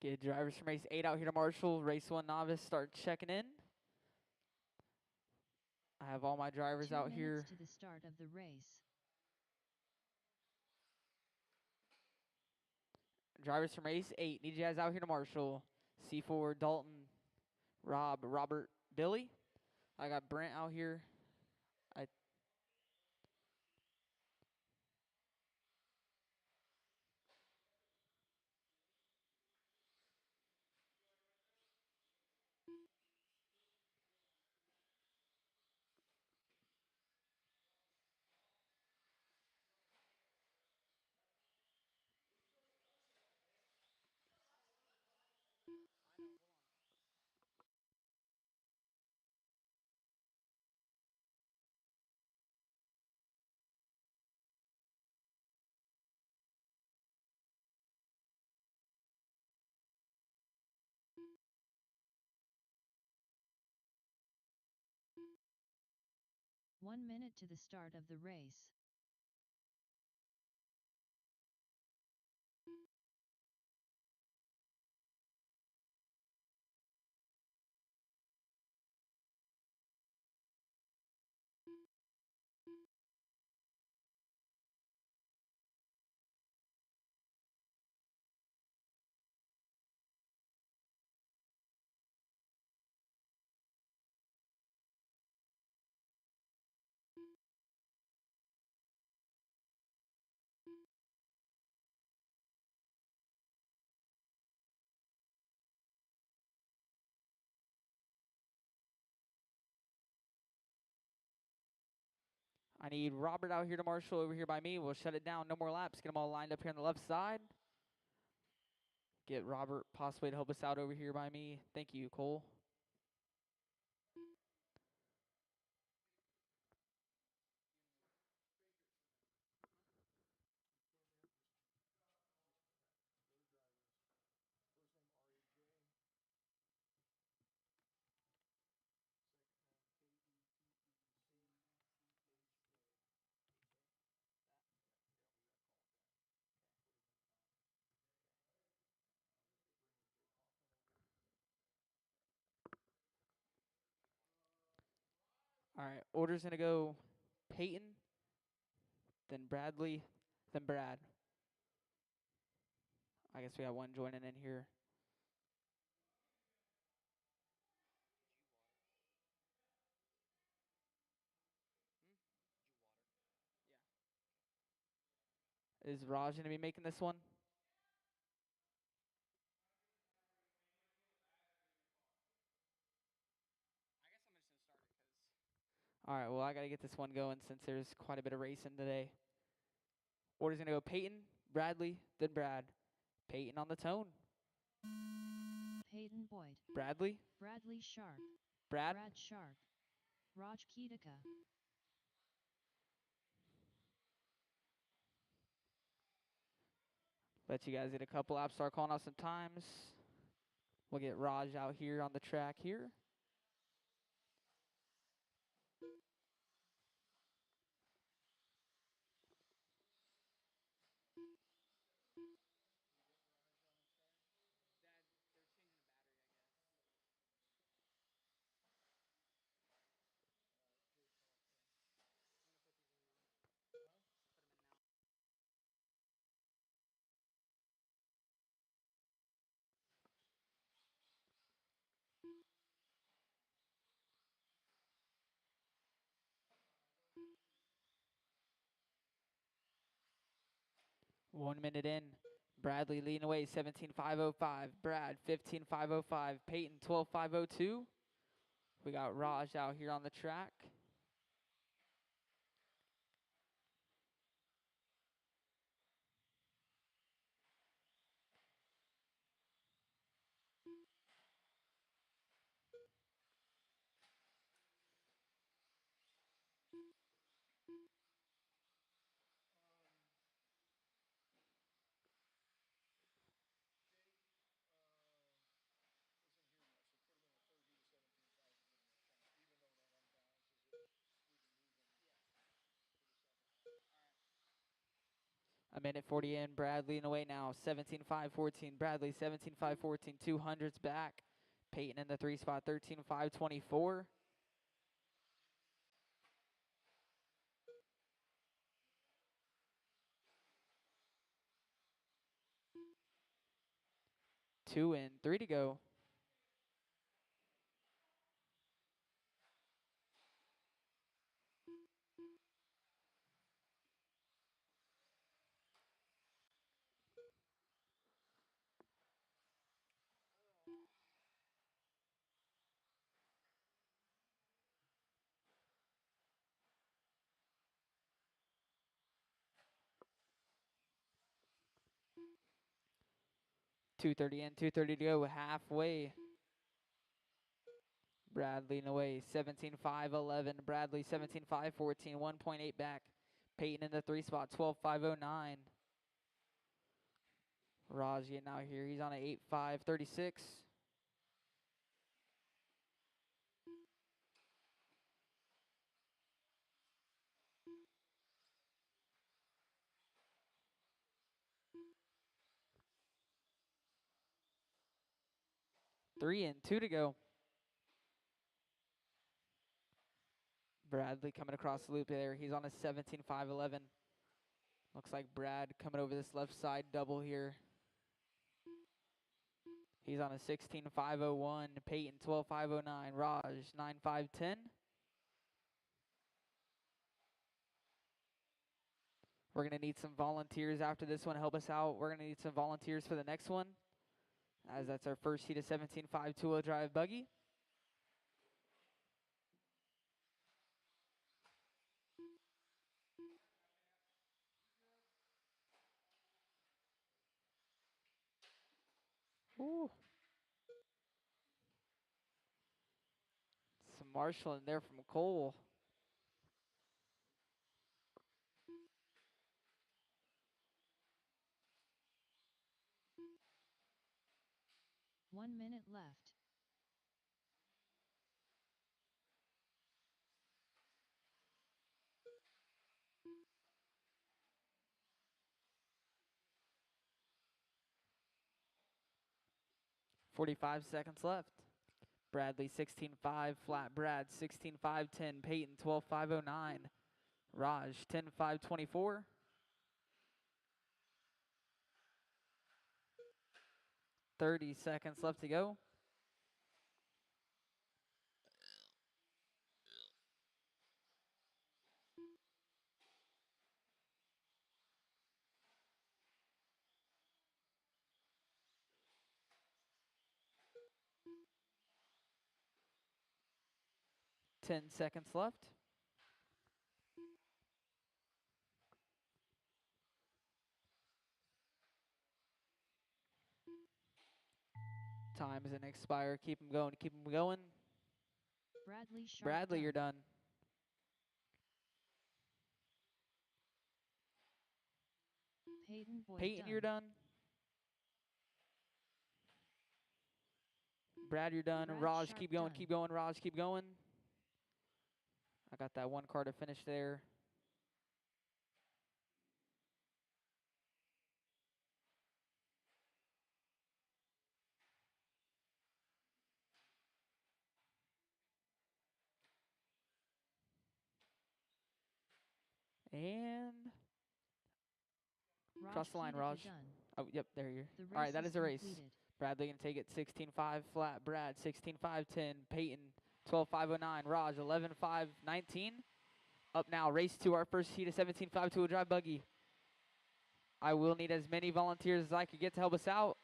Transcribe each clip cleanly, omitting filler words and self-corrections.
Get drivers from race 8 out here to Marshall. Race 1 novice start checking in. I have all my drivers out here. 2 minutes to the start of the race. Drivers from race 8. Need you guys out here to Marshall. C4, Dalton, Rob, Robert, Billy. I got Brent out here. One minute to the start of the race. I need Robert out here to Marshall over here by me. We'll shut it down. No more laps. Get them all lined up here on the left side. Get Robert possibly to help us out over here by me. Thank you, Cole. All right, order's going to go Peyton, then Bradley, then Brad. I guess we got one joining in here. Is Raj going to be making this one? All right, well, I got to get this one going since there's quite a bit of racing today. Order's going to go Peyton, Bradley, then Brad. Peyton on the tone. Peyton Boyd. Bradley. Bradley Sharp. Brad Sharp. Raj Ketika. Let you guys get a couple laps, start calling out some times. We'll get Raj out here on the track here. One minute in. Bradley leading away, 17.505. Brad, 15.505. Peyton, 12.502. We got Raj out here on the track. A minute 40 in. Bradley in the way now. 17.5.14. Bradley 17.5.14. 200's back. Peyton in the 3 spot. 13.5.24. Two in. 3 to go. .230 in. 2:30 to go. Halfway. Bradley in the way. 17.5.11. Bradley 17.5.14. 1.8 back. Peyton in the 3 spot. 12.5.09. Raj getting out here. He's on an 8.5.36. Three and 2 to go. Bradley coming across the loop there. He's on a 17.5.11. Looks like Brad coming over this left side double here. He's on a 16.5.01. Peyton 12.5.09. Raj 9.5.10. We're going to need some volunteers after this one to help us out. We're going to need some volunteers for the next one, as that's our first heat of 17.5 two-wheel drive buggy. Ooh. Some Marshall in there from Cole. One minute left. .45 seconds left. Bradley 16.5, flat Brad 16.5.10, Peyton 12.5.09, Raj 10.5.24. 30 seconds left to go. Ten seconds left. Time isn't expire. Keep them going. Keep them going. Bradley Sharp Bradley, done. you're done. Peyton Boyd Peyton, done. you're done. Brad, you're done. Brad Raj, Sharp keep going. done. Keep going. Raj, keep going. I got that one car to finish there. And cross the line, Heated Raj. is done. Oh, yep, there you The are. All right, that race is a race. completed. Bradley going to take it 16.5 flat. Brad 16.5.10. Peyton 12.5.09. Raj 11.5.19. Up now, race to our first heat of 17.5 two-wheel drive buggy. I will need as many volunteers as I could get to help us out.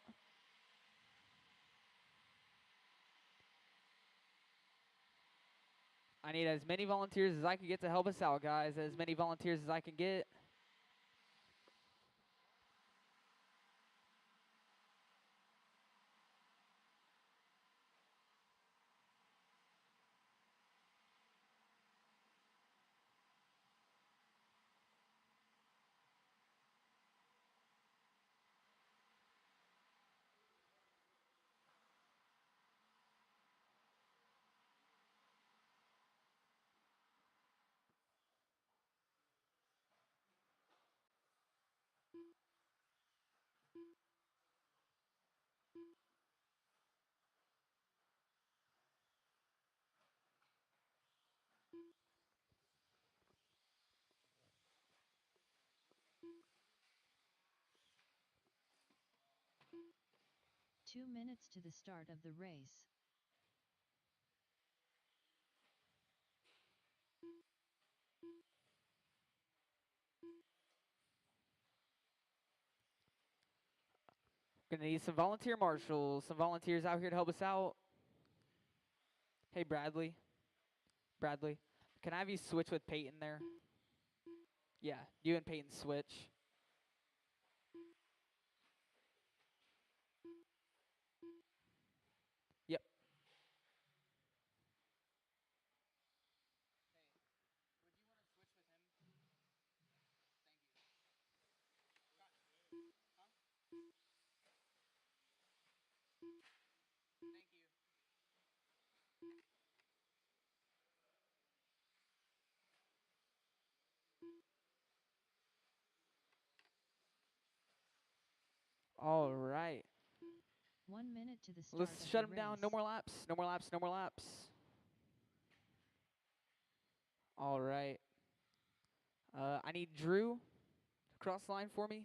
I need as many volunteers as I can get to help us out, guys. As many volunteers as I can get. 2 minutes to the start of the race. Gonna need some volunteer marshals, some volunteers out here to help us out. Hey, Bradley. Bradley, can I have you switch with Peyton there? Yeah, you and Peyton switch. Yep. All right. 1 minute to the start Let's of shut the him race. down. No more laps. No more laps. No more laps. All right. I need Drew to cross the line for me.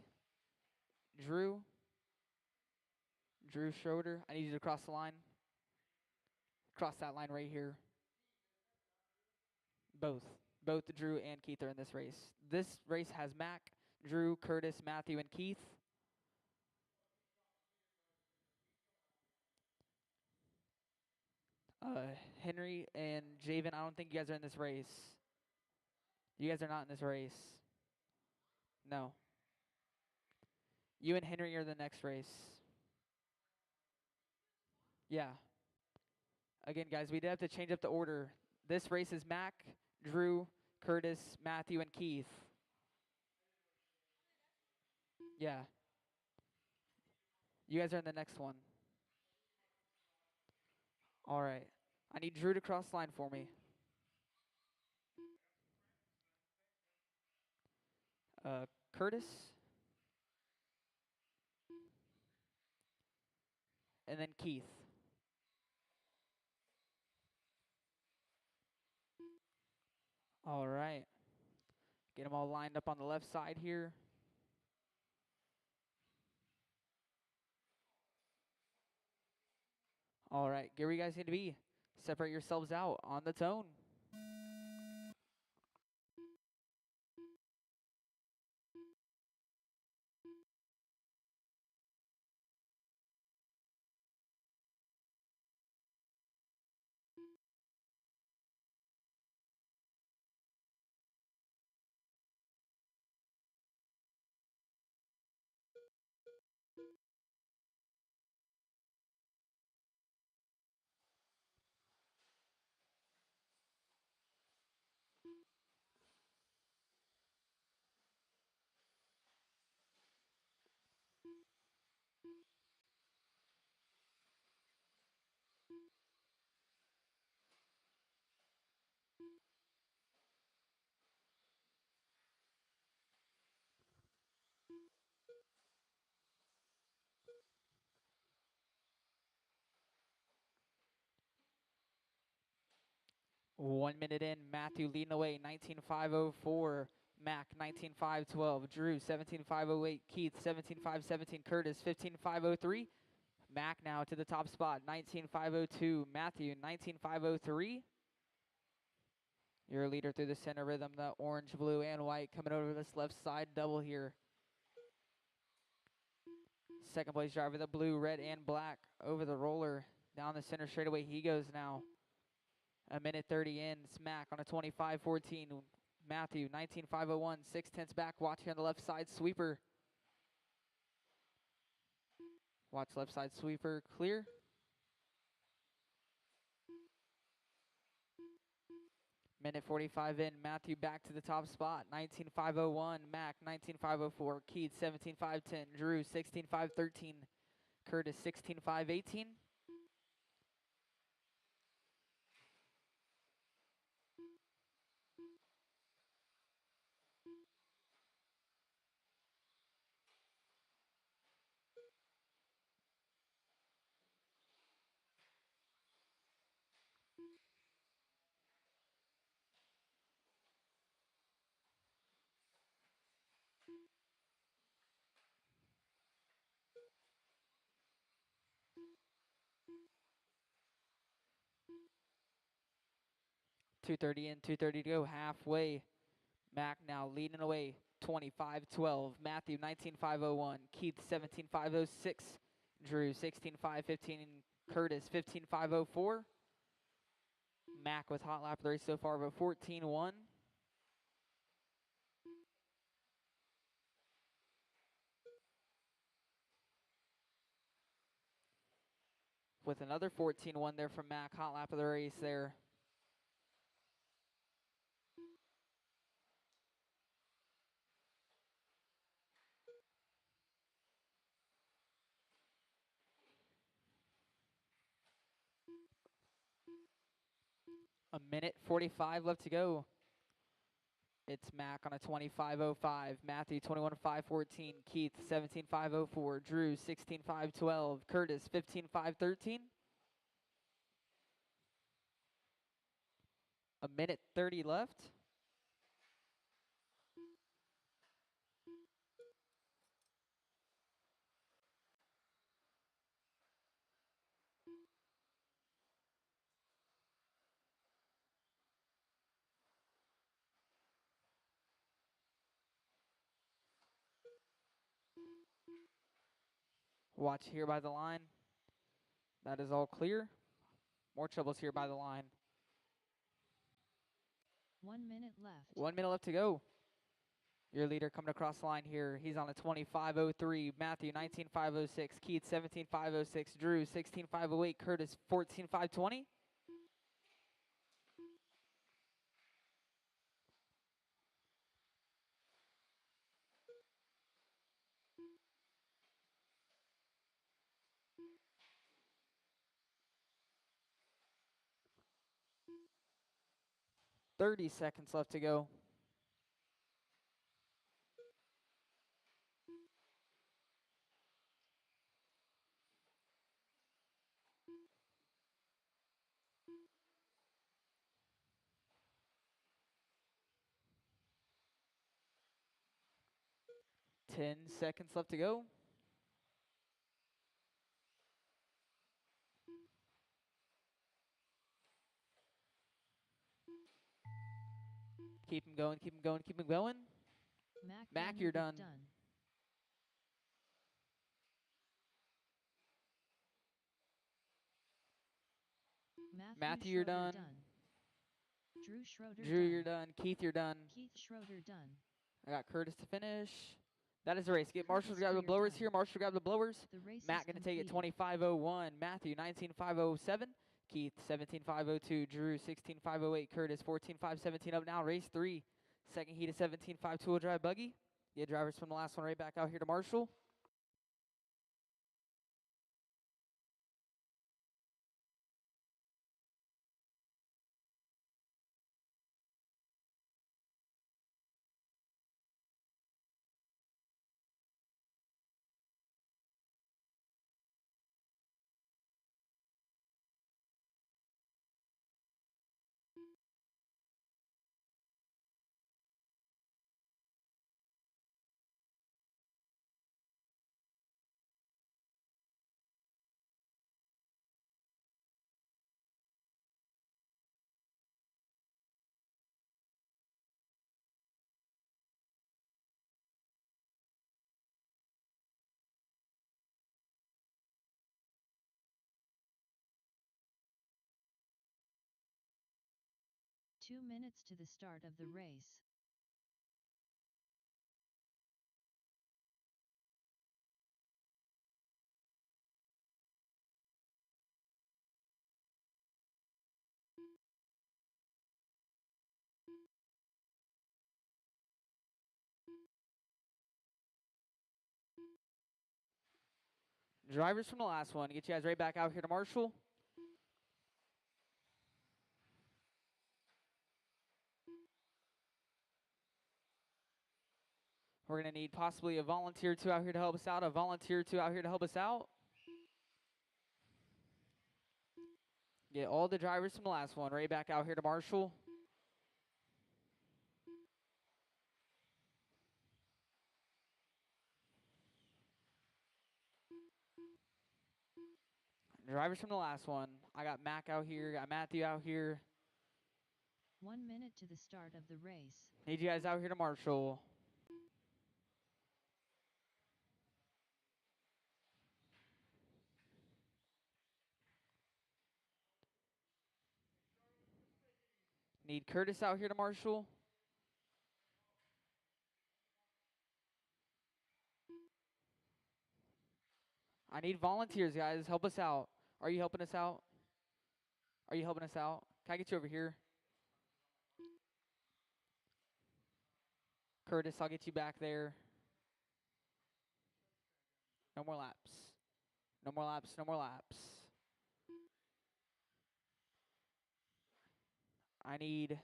Drew. Drew Schroeder. I need you to cross the line. Cross that line right here. Both. Both Drew and Keith are in this race. This race has Mac, Drew, Curtis, Matthew, and Keith. Henry and Javen, I don't think you guys are in this race. You guys are not in this race. No. You and Henry are the next race. Yeah. Again, guys, we did have to change up the order. This race is Mac, Drew, Curtis, Matthew, and Keith. Yeah. You guys are in the next one. All right. I need Drew to cross the line for me. Curtis. And then Keith. All right. Get them all lined up on the left side here. All right. Get where you guys need to be. Separate yourselves out on the tone. One minute in, Matthew leading away, 19.504. Mac, 19.512. Drew, 17.508. Keith, 17.517. Curtis, 15.503. Mac now to the top spot, 19.502. Matthew, 19.503. Your leader through the center rhythm, the orange, blue, and white coming over this left side double here. Second place driver, the blue, red, and black over the roller. Down the center straightaway he goes now. A minute 30 in, Smack on a 25.14. Matthew, 19.501, 6/10 back, watching on the left side, sweeper. Watch left side sweeper, clear. Minute 45 in, Matthew back to the top spot, 19.501, Mac, 19.504, Keith, 17.510, Drew, 16.513, Curtis, 16.518. 2:30 in, 2:30 to go, halfway. Mac now leading away, 25-12. Matthew, 19.501. Keith, 17.506. Drew, 16.515. Curtis, 15.504. Mac with hot lap of the race so far, but 14-1. With another 14-1 there from Mac, hot lap of the race there. A minute 45 left to go. It's Mac on a 25.05. Matthew 21.514. Keith 17.504. Drew 16.512. Curtis 15.513. A minute 30 left. Watch here by the line. That is all clear. More troubles here by the line. 1 minute left. 1 minute left to go. Your leader coming across the line here. He's on a 25.03. Matthew 19.506. Keith 17.506. Drew 16.508. Curtis 14.520. Thirty seconds left to go. Ten seconds left to go. Keep him going, keep him going, keep him going. Mac, you're done. Matthew, you're done. Drew Drew, you're done. Keith, you're done. Keith Schroeder done. I got Curtis to finish. That is the race. Get Curtis, Marshall to grab the you're blowers done. here. Marshall to grab the blowers. The race Matt is going to take it completed. 25.01. Matthew 19.507. Keith 17.502. Drew 16.508. Curtis 14.517 up now. Race 3. Second heat of 17.5 two-wheel drive buggy. Get drivers from the last one right back out here to Marshall. Two minutes to the start of the race. Drivers from the last one. Get you guys right back out here to Marshall. We're going to need possibly a volunteer or two out here to help us out. A volunteer or two out here to help us out. Get all the drivers from the last one right back out here to Marshall. Drivers from the last one. I got Mac out here, got Matthew out here. 1 minute to the start of the race. Need you guys out here to marshal. Need Curtis out here to marshal. I need volunteers, guys. Help us out. Are you helping us out? Are you helping us out? Can I get you over here? Curtis, I'll get you back there. No more laps. No more laps. No more laps. I need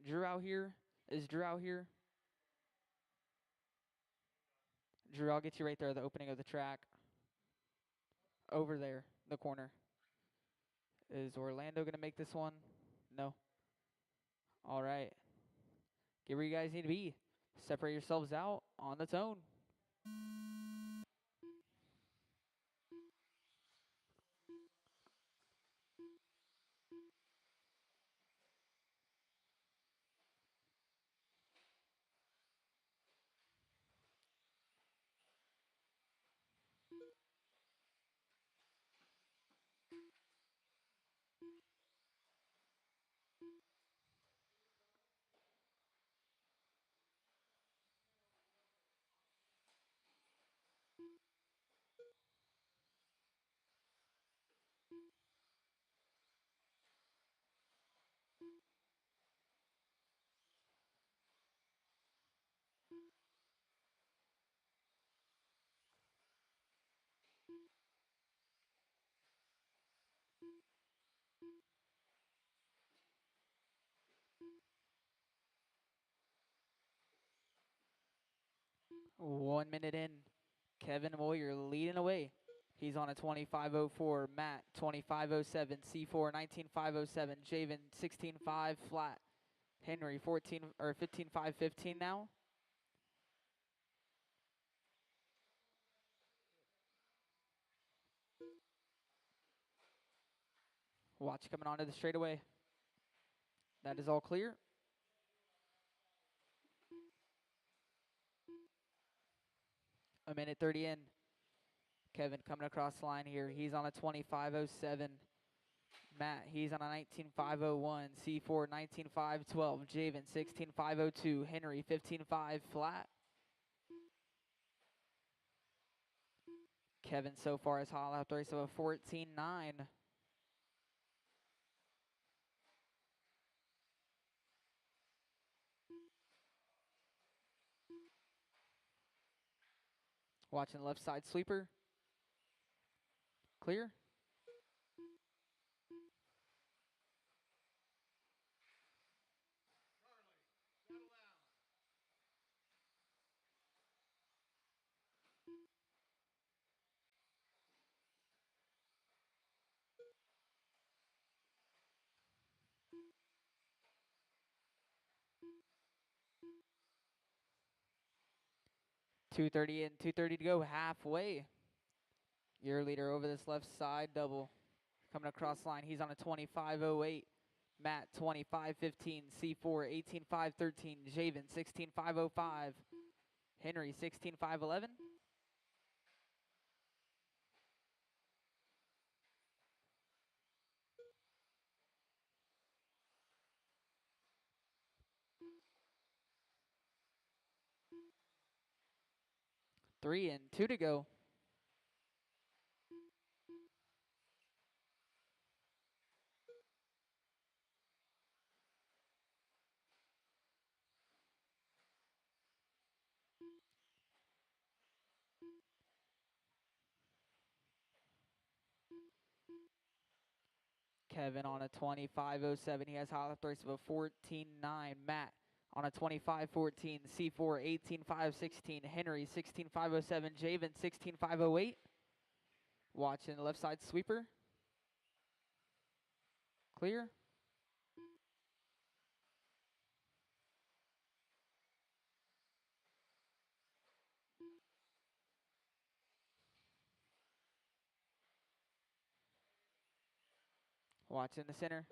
Drew out here. Is Drew out here? Drew, I'll get you right there at the opening of the track. Over there, the corner. Is Orlando going to make this one? No. All right. Get where you guys need to be. Separate yourselves out on the tone. One minute in. Kevin Moyer leading away. He's on a 25.04. Matt 25.07. C4 19.507. Javen 16.5 flat. Henry 14 or 15.515 now. Watch coming onto the straightaway. That is all clear. A minute 30 in. Kevin coming across the line here. He's on a 25.07. Matt, he's on a 19.501. C4 19.512. Javen 16.502. Henry 15.5 flat. Kevin so far has hot lap race of a 14.9. Watching left side sweeper. Clear. .230 in, 2:30 to go, halfway. Your leader over this left side, double. Coming across line, he's on a 25.08. Matt 25.15. C4 18.513. Javen 16.505. Henry 16.511. Three and two to go. Kevin on a 25.07. He has hot lap race of a 14.9. Matt on a 25.14. C4 18.516. Henry 16.507. Javen 16.508. Watching the left side sweeper. Clear. Watching the center.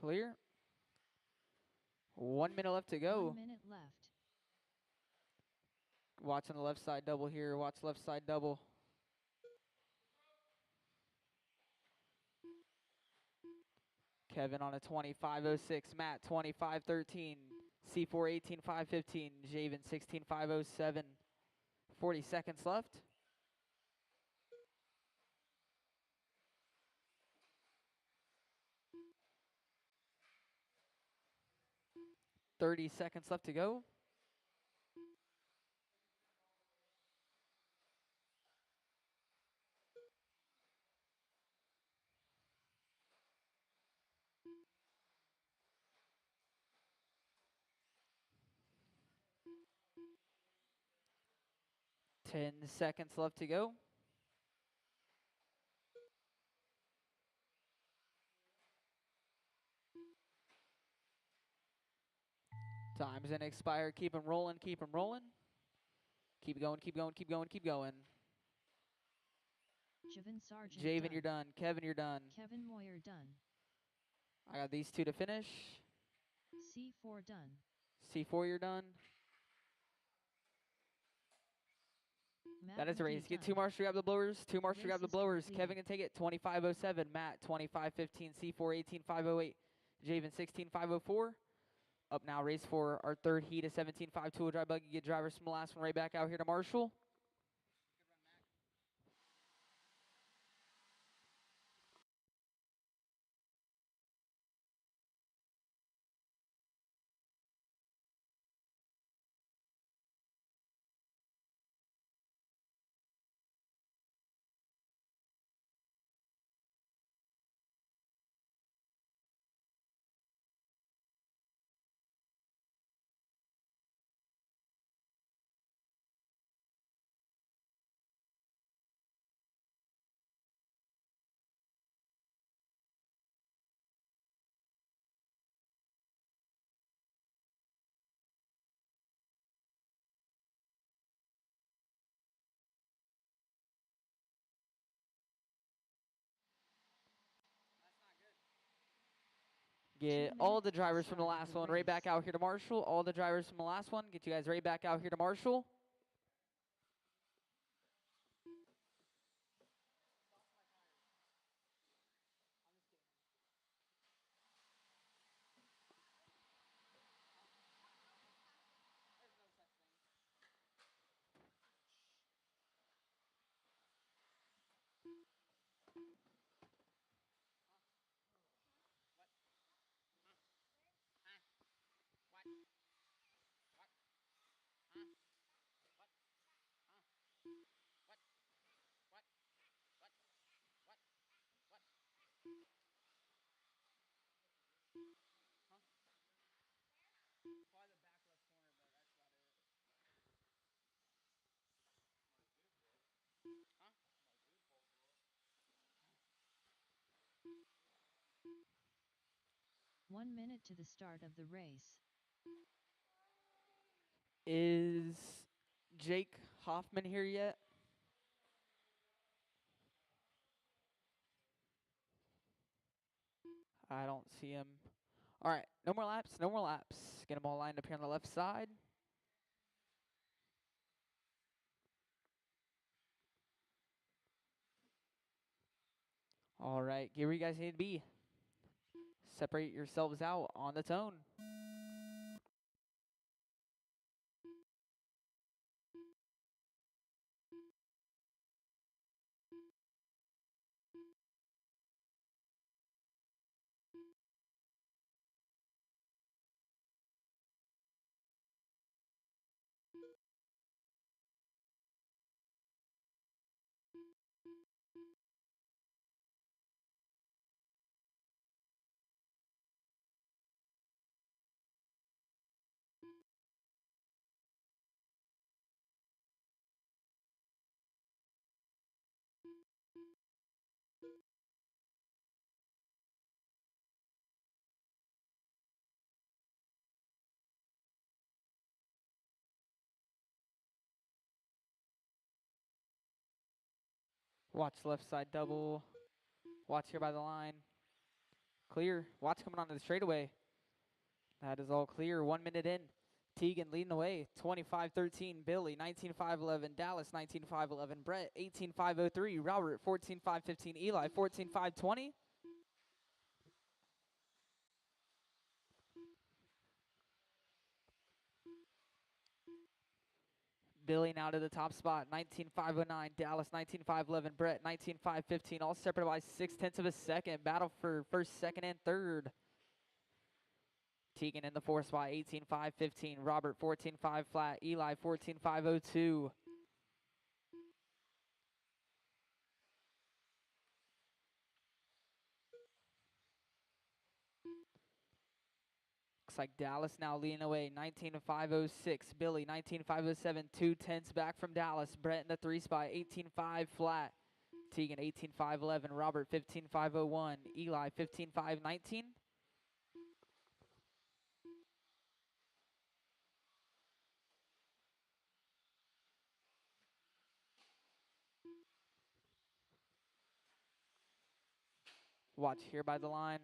Clear. 1 minute left to go. 1 minute left. Watching the left side double here. Watch left side double. Kevin on a 25.06. Matt 25.13. C4 18.515. Javen 16.507. 40 seconds left. 30 seconds left to go. Ten seconds left to go. Time's gonna expire. Keep them rolling. Keep them rolling. Keep going. Keep going. Keep going. Keep going. Javen Sargent Javen, done. you're done. Kevin, you're done. Kevin Moyer done. I got these two to finish. C4 done. C4, you're done. Matt That is a Ricky race. Get done. 2 marks to grab the blowers. 2 marks to Race grab the is blowers. completed. Kevin can take it. 25.07. Matt 25.15. C4 18.508. Javen 16.504. Up now, race for our third heat of 17.5 two-wheel drive buggy. Get drivers from the last one right back out here to Marshall. Get 2 all minutes the to the drivers from the start of last the one right back race. out here to Marshall. All the drivers from the last one. Get you guys right back out here to Marshall. One minute to the start of the race. Is Jake Hoffman here yet? I don't see him. All right, no more laps, no more laps. Get them all lined up here on the left side. All right, get where you guys need to be. Separate yourselves out on the tone. Watch left side double. Watch here by the line. Clear. Watch coming onto the straightaway. That is all clear. 1 minute in. Tegan leading the way. 25-13. Billy. 19-5-11. Dallas. 19-5-11. Brett. 18-5-03. Robert. 14-5-15. Eli. 14-5-20. Billy now to the top spot. 19-5-09. Dallas. 19-5-11. Brett. 19-5-15. All separated by 0.6 of a second. Battle for first, second, and third. Tegan in the fourth spot, 18-5-15. Robert, 14-5 flat. Eli, 14-5-02. Looks like Dallas now leading away, 19-5-06. Billy, 19-5-07. 2/10 back from Dallas. Brett in the three spot, 18-5 flat. Tegan, 18-5-11. Robert, 15-5-01. Eli, 15-5-19. Watch here by the line.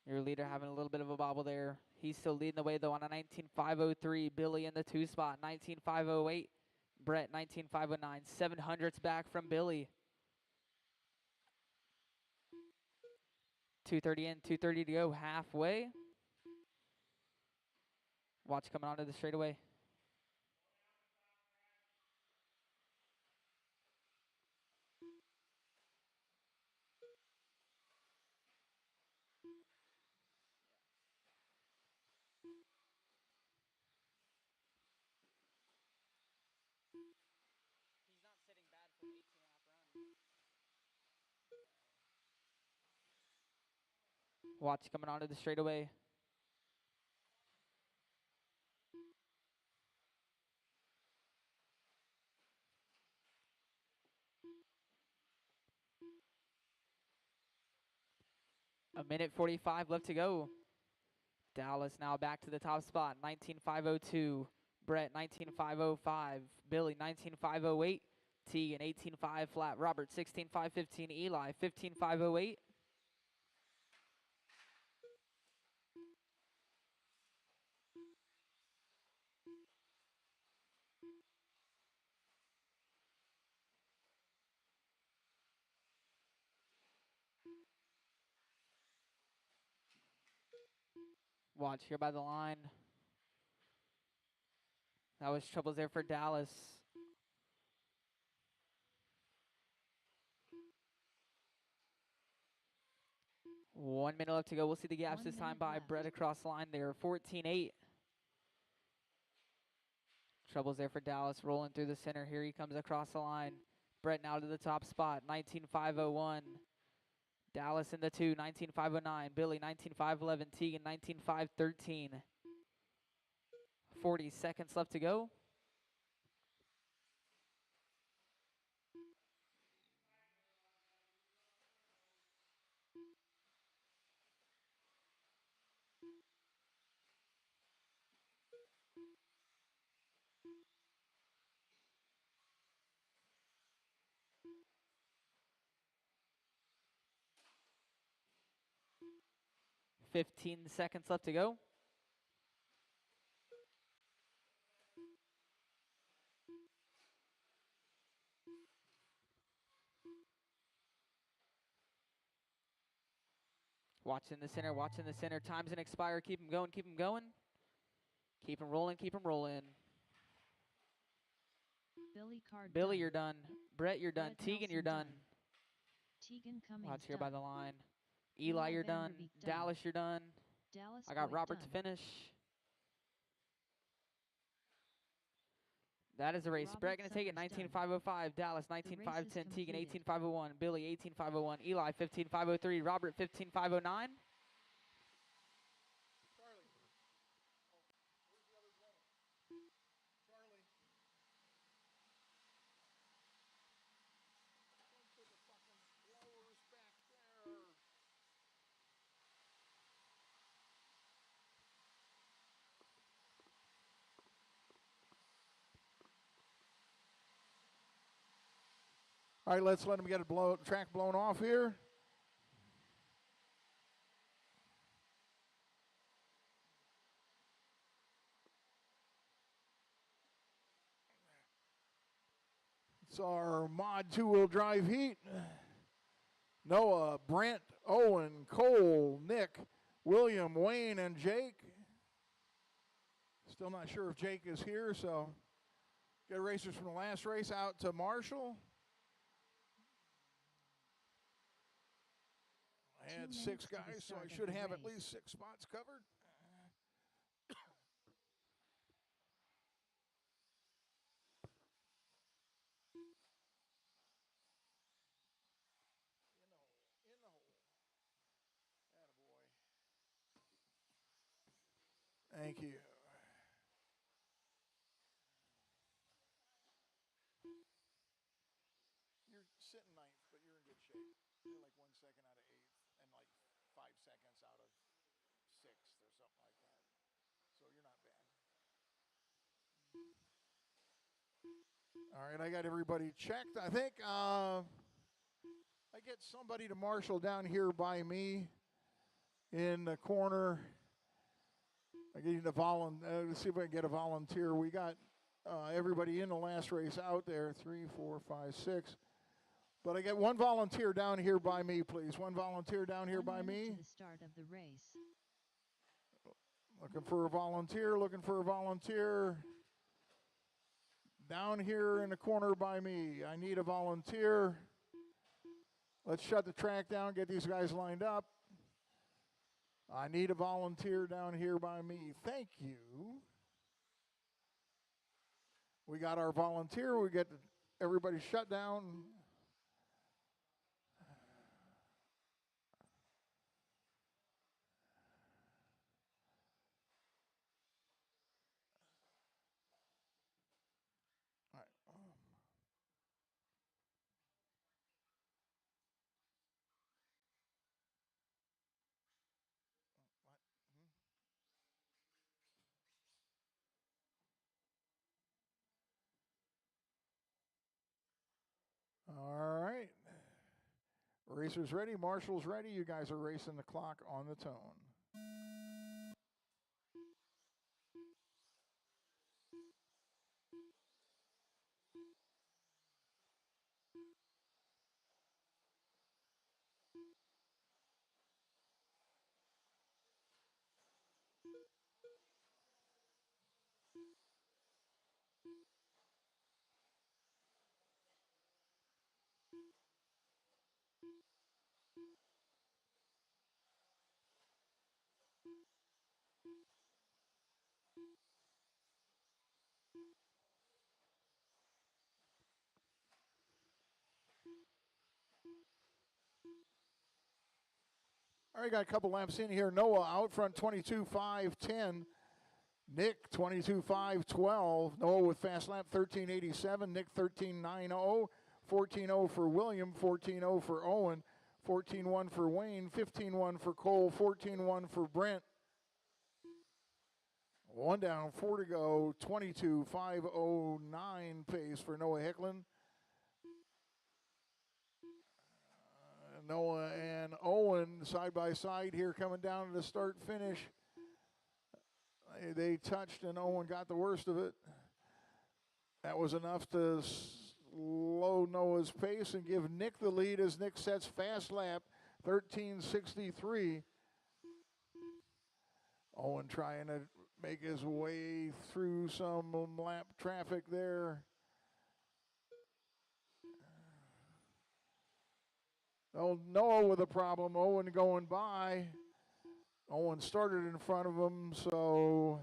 Your leader having a little bit of a bobble there. He's still leading the way, though, on a 19-5-03. Billy in the two spot, 19-5-08. Brett, 19-5-09. 700s back from Billy. 2:30 in, 2:30 to go, halfway. Watch coming onto the straightaway. Watch coming onto the straightaway. A minute 45 left to go. Dallas now back to the top spot, 19-5-02. Brett, 19-5-05. Billy, 19-5-08. Tegan, 18-5 flat. Robert, 16-5-15. Eli, 15-5-08. Watch here by the line. That was troubles there for Dallas. One minute left to go. We'll see the gaps 1 this time minute by left. Brett across the line there. 14-8. Troubles there for Dallas. Rolling through the center. Here he comes across the line. Brett now to the top spot. 19-5-01. Dallas in the two. 19-5-09. Billy 19-5-11. Tegan 19-5-13. 40 seconds left to go. Fifteen seconds left to go. Watching the center, watching the center. Time's gonna expire. Keep him going, keep him going. Keep him rolling, keep him rolling. Billy Card Billy, done. you're done. Brett, you're done. Brett Tegan, Nelson you're done. Tegan Cummings Watch here by done. the line. Eli, you're done. Vanderbeek done. Dallas, you're done. Dallas I got Boyd Robert done. to finish. That is the race. Robert Brett gonna take it. Summers 19-5-05. Dallas race is 19-5-10. Tegan completed. 18-5-01. Billy 18-5-01. Eli 15-5-03. Robert 15-5-09. All right, let's let him get a track blown off here. It's our mod two-wheel drive heat. Noah, Brent, Owen, Cole, Nick, William, Wayne, and Jake. Still not sure if Jake is here, so get racers from the last race out to Marshall. I had 6 guys, so I should have at least 6 spots covered. Thank you. You're sitting ninth, but you're in good shape. You're like 1 second out of 8th and like 5 seconds out of 6th or something like that. So you're not bad. All right, I got everybody checked. I think I get somebody to marshal down here by me in the corner. I get let's see if I can get a volunteer. We got everybody in the last race out there, 3, 4, 5, 6. But I get one volunteer down here by me, please. One volunteer down here by me. To the start of the race. Looking for a volunteer, looking for a volunteer. Down here in the corner by me. I need a volunteer. Let's shut the track down, get these guys lined up. I need a volunteer down here by me. Thank you. We got our volunteer. We get everybody shut down. All right. All right. Racers ready. Marshall's ready. You guys are racing the clock on the tone. All right, got a couple laps in here. Noah out front, 22.5.10. Nick, 22.5.12. Noah with fast lap, 13.87. Nick, 13.90. 14.0 for William, 14.0 for Owen, 14.1 for Wayne, 15.1 for Cole, 14.1 for Brent. 1 down, 4 to go, 22.509 pace for Noah Hicklin. Noah and Owen side by side here coming down to the start finish. They touched and Owen got the worst of it. That was enough to slow Noah's pace and give Nick the lead as Nick sets fast lap, 13.63. Owen trying to make his way through some lap traffic there. Oh, Noah with a problem. Owen going by. Owen started in front of him, so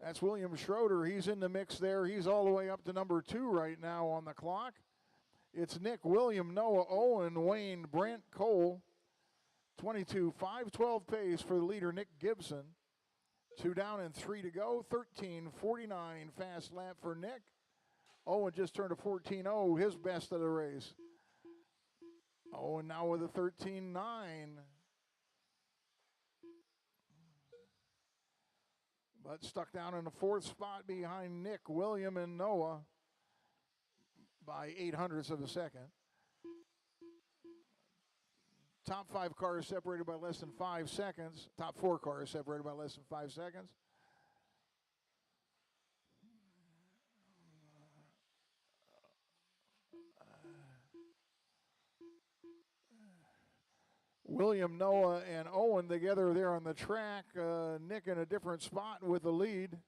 that's William Schroeder. He's in the mix there. He's all the way up to number 2 right now on the clock. It's Nick, William, Noah, Owen, Wayne, Brent, Cole. 22.512 pace for the leader, Nick Gibson. 2 down and 3 to go. 13.49 fast lap for Nick. Owen just turned a 14.0, his best of the race. Owen now with a 13.9. but stuck down in the 4th spot behind Nick, William, and Noah by 0.08 of a second. Top 5 cars separated by less than 5 seconds. Top 4 cars separated by less than 5 seconds. William, Noah, and Owen together there on the track. Nick in a different spot with the lead.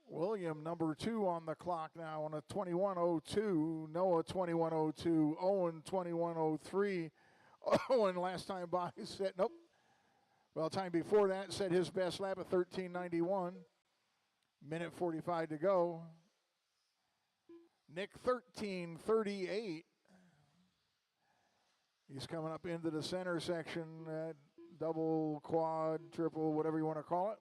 William, number 2 on the clock now on a 21:02. Noah, 21:02. Owen, 21:03. Owen, last time by, set, nope. Well, time before that, set his best lap at 13:91. Minute 45 to go. Nick, 13:38. He's coming up into the center section, double, quad, triple, whatever you want to call it.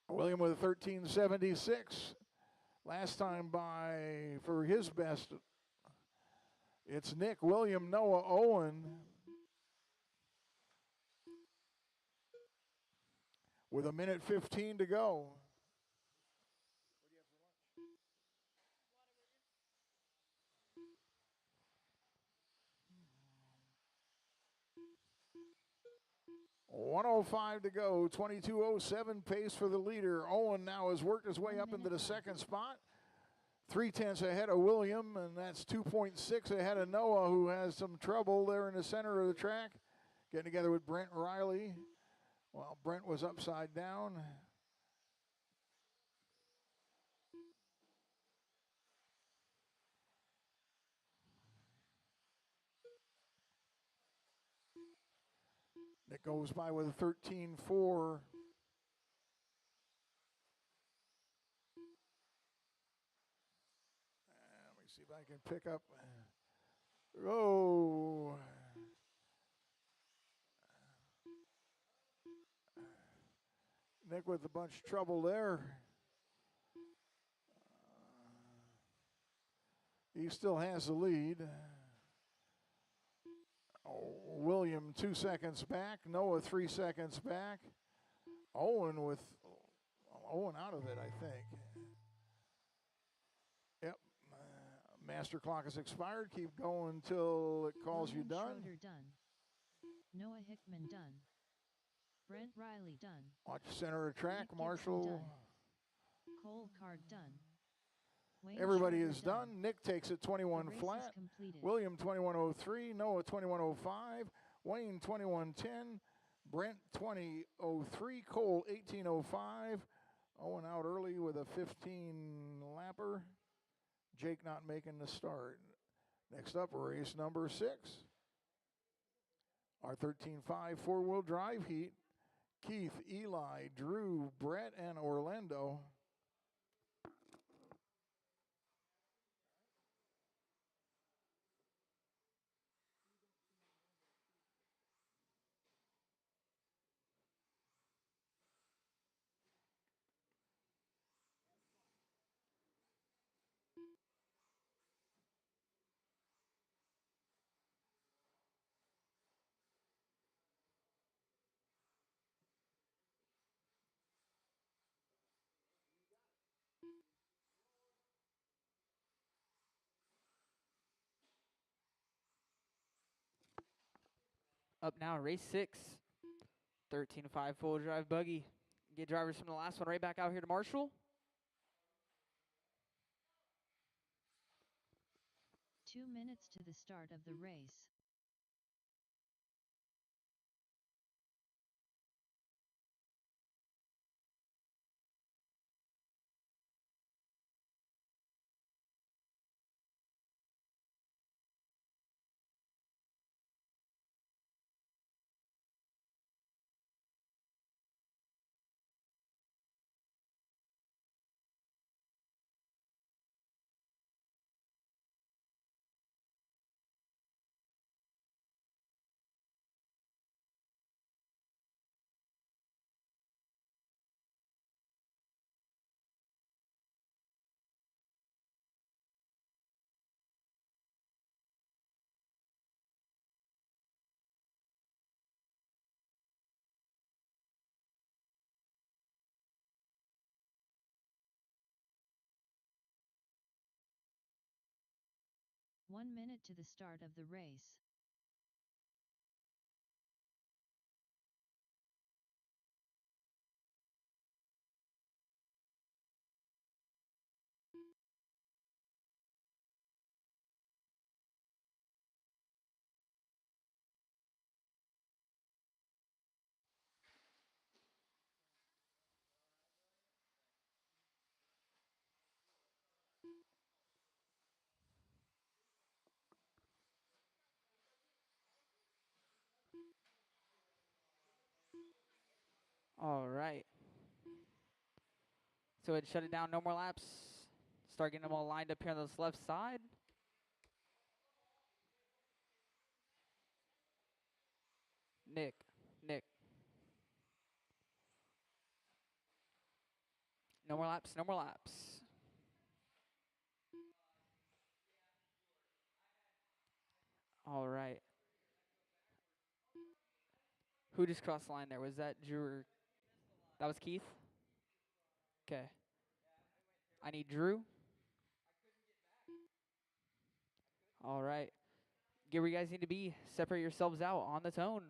William with a 13:76. Last time by for his best, it's Nick, William, Noah, Owen. With a minute 15 to go. 1:05 to go, 22:07 pace for the leader. Owen now has worked his way up into the second spot. 0.3 ahead of William, and that's 2.6 ahead of Noah, who has some trouble there in the center of the track. Getting together with Brent Riley. Well, Brent was upside down. Nick goes by with a 13:4. Let me see if I can pick up. Oh. Nick with a bunch of trouble there. He still has the lead. William 2 seconds back. Noah 3 seconds back. Owen out of it, I think. Yep. Master clock has expired. Keep going until it calls you done. Schroeder done. Noah Hickman done. Brent Riley done. Watch center of track. Nick Marshall. Gibson done. Cole Card done. Wayne Everybody Schroeder is done. Nick takes it 21 The race flat. is completed. William 21:03. Noah 21:05. Wayne 21:10. Brent 20:03. Cole 18:05. Owen out early with a 15 lapper. Jake not making the start. Next up, race number 6. Our 13.5 four-wheel drive heat. Keith, Eli, Drew, Brett, and Orlando. Up now, race 6. 13.5 full drive buggy. Get drivers from the last one right back out here to Marshall. 2 minutes to the start of the race. 1 minute to the start of the race. All right. So it shut it down. No more laps. Start getting them all lined up here on this left side. Nick. Nick. No more laps. No more laps. All right. Who just crossed the line there? Was that Drew or that was Keith? Okay. I need Drew. All right. Get where you guys need to be. Separate yourselves out on the tone.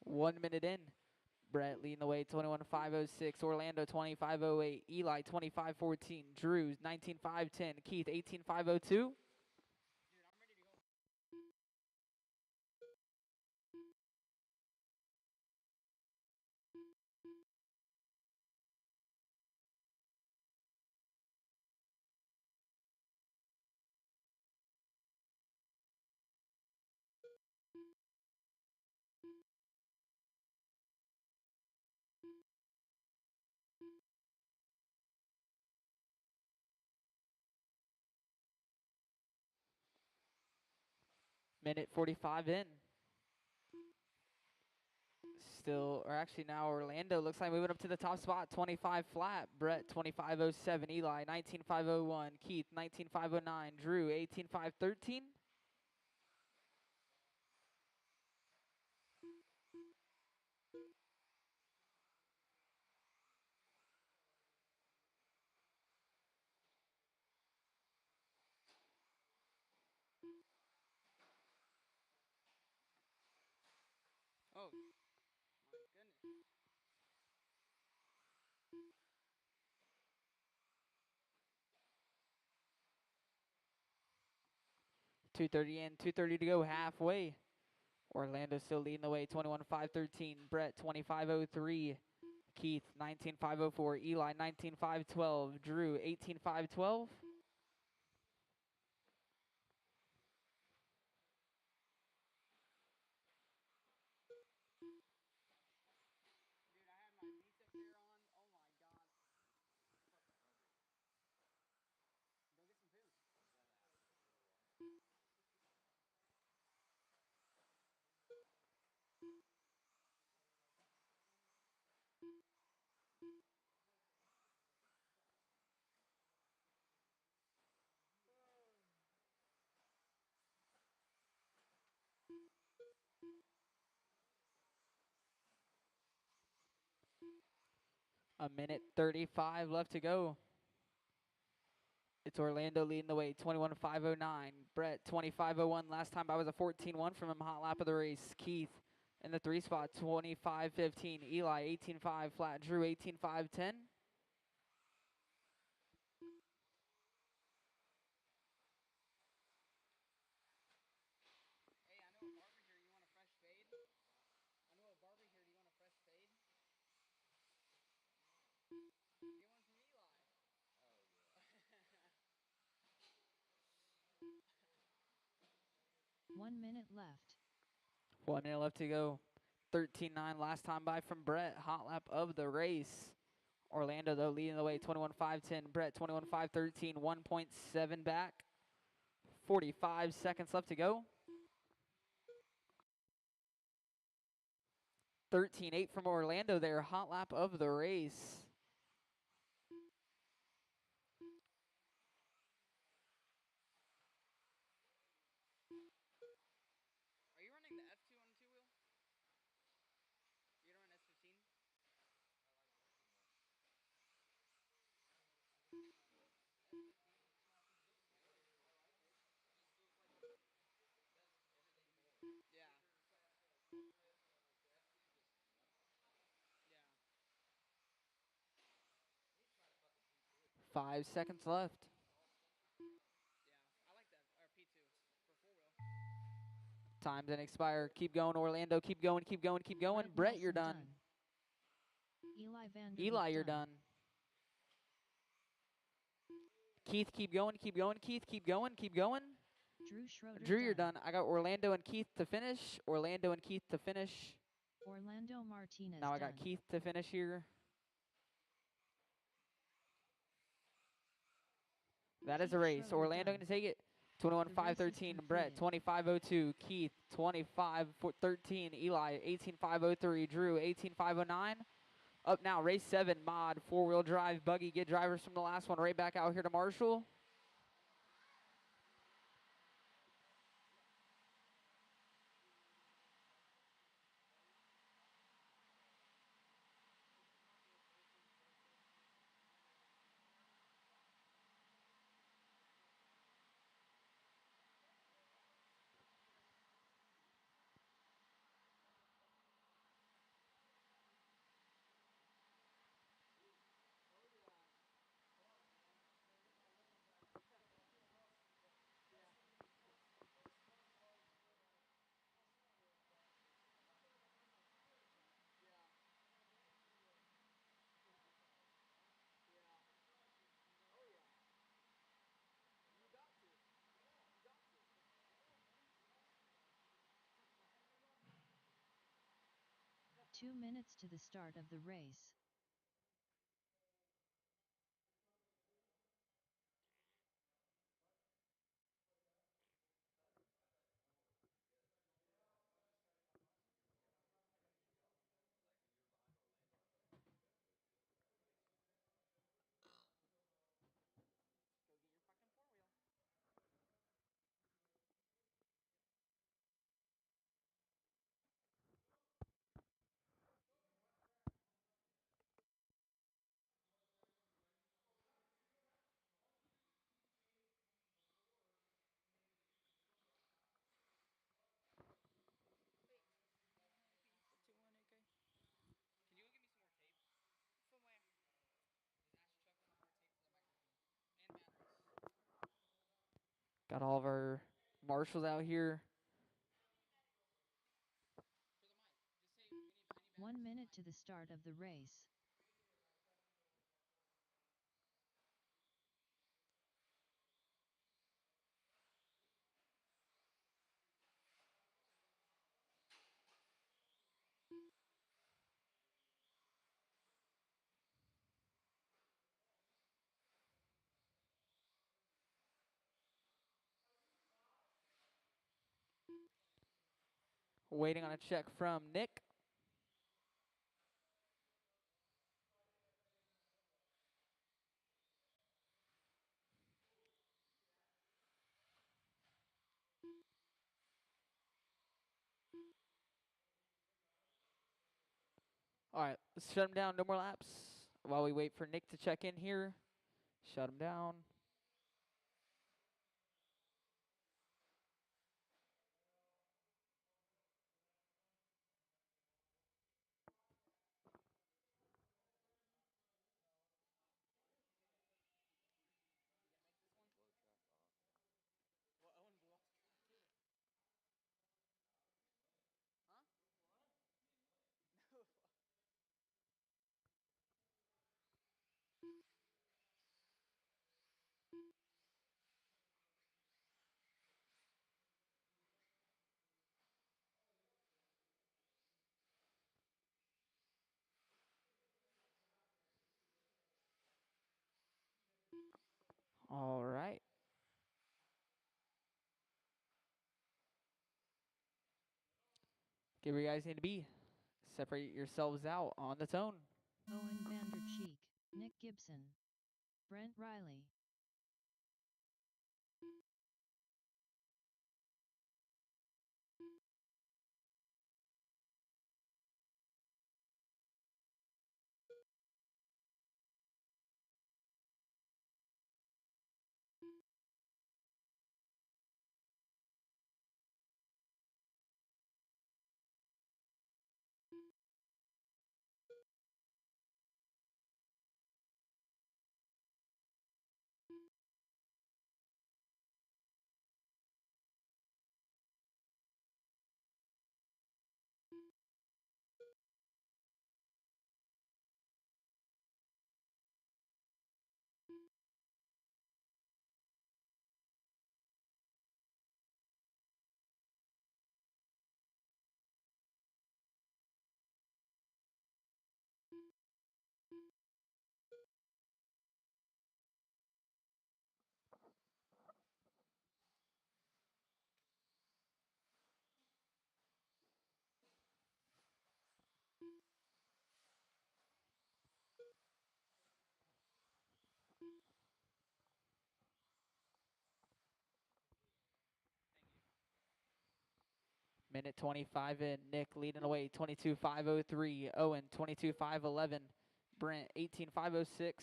One minute in. Brett leading the way, 21.506. Orlando, 25.08. Eli, 25.14. Drew, 19.510. Keith, 18.502. Minute 45 in. Still, or actually now Orlando looks like moving up to the top spot, 25 flat. Brett, 25.07. Eli, 19.501. Keith, 19.509. Drew, 18.513. Oh, my goodness. 2:30 in, 2:30 to go, halfway. Orlando still leading the way, 21.513. Brett, 25.03. Keith, 19.504. Eli, 19.512. Drew, 18.512. Dude, I had my beats up there on. Oh my god. Go get some food. A minute 35 left to go. It's Orlando leading the way, 21.509. Brett, 25.01. Last time I was a 14.1 from him, hot lap of the race. Keith in the 3 spot, 25.15. Eli, 18.5 flat. Drew, 18.510. 1 minute left. 1 minute left to go. 13-9 last time by from Brett. Hot lap of the race. Orlando, though, leading the way. 21-5-10. Brett, 21-5-13. 1.7 back. 45 seconds left to go. 13-8 from Orlando there. Hot lap of the race. Are you running the F2 on the two-wheel? You're going to run S15? Yeah. Yeah. 5 seconds left. Yeah, I like that. Or P2 for four-wheel. Time didn't expire. Keep going, Orlando. Keep going, keep going, keep going. Brett, you're Nelson done. Eli Vanderbeek Eli, you're done. Keith, keep going, keep going. Keith, keep going, keep going. Drew Schroeder Drew, you're done. I got Orlando and Keith to finish. Orlando and Keith to finish. Orlando Martinez Now I done. got Keith to finish here. That is a Keith race. Schroeder Orlando done. going to take it. The 21-5-13. Brett, completed. 25-02. Keith, 25-13. Eli, 18-5-03. Drew, 18-5-09. Up now, race 7. Mod, four-wheel drive, buggy. Get drivers from the last one right back out here to Marshall. Two minutes to the start of the race. Got all of our marshals out here. 1 minute to the start of the race. Waiting on a check from Nick. All right, let's shut him down. No more laps while we wait for Nick to check in here. Shut him down. All right. Get where you guys need to be. Separate yourselves out on the tone. Owen Vandercheek, Nick Gibson, Brent Riley. Minute 25 in. Nick leading away 22.503. Owen 22.511. Brent 18.506. Thank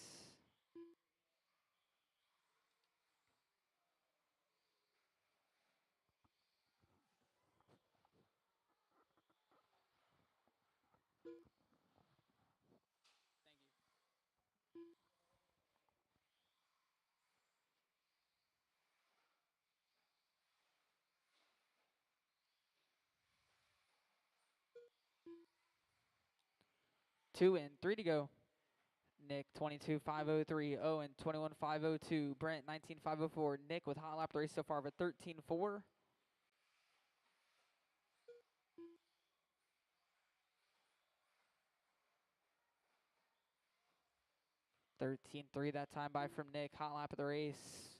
you. 2 in, 3 to go. Nick 22.503. Owen 21.502. Brent 19.504. Nick with hot lap the race so far of a 13.4. 13.3 that time by from Nick. Hot lap of the race.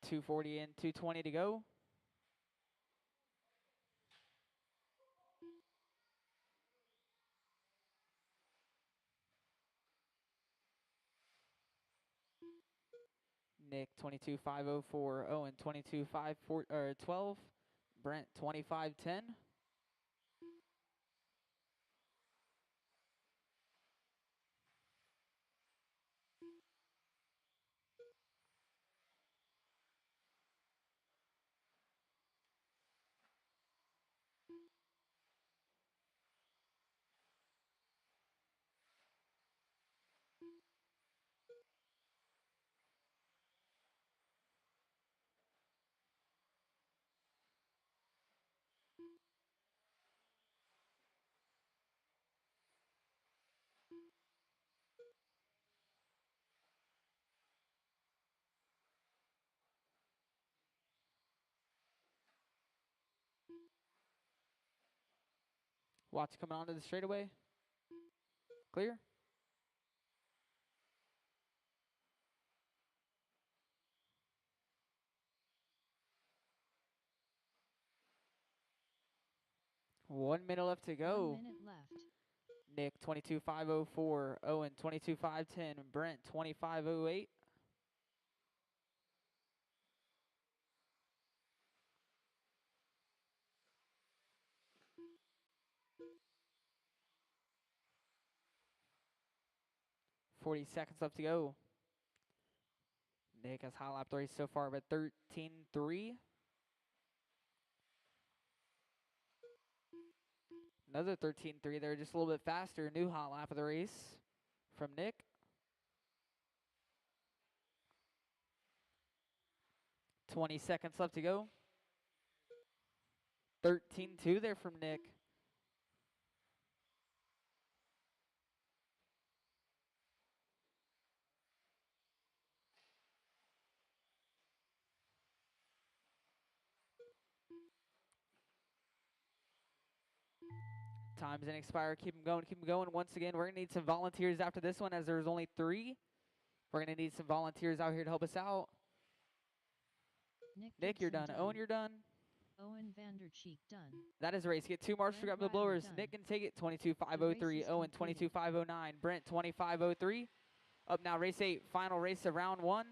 .240 in, 220 to go. Nick 22.504. Owen 22.512. Brent 25.10. Watch coming onto the straightaway. Clear. One minute left to go. 1 minute left. Nick 22.504. Owen 22.510. Brent 25.08. .40 left to go. Nick has hot lap the race so far, but 13.3. Another 13.3 there, just a little bit faster. New hot lap of the race from Nick. 20 seconds left to go. 13.2 there from Nick. Time's gonna expire. Keep them going. Keep them going. Once again, we're gonna need some volunteers after this one, as there's only 3. We're gonna need some volunteers out here to help us out. Nick, you're Gibson done. Owen, you're done. Owen Vandercheek done. That is a race. Get 2 marshals to grab Brent the Riley blowers. done. Nick can take it. 22.503. The race is Owen completed. 22.509. Brent 25.03. Up now, race 8. Final race of round 1.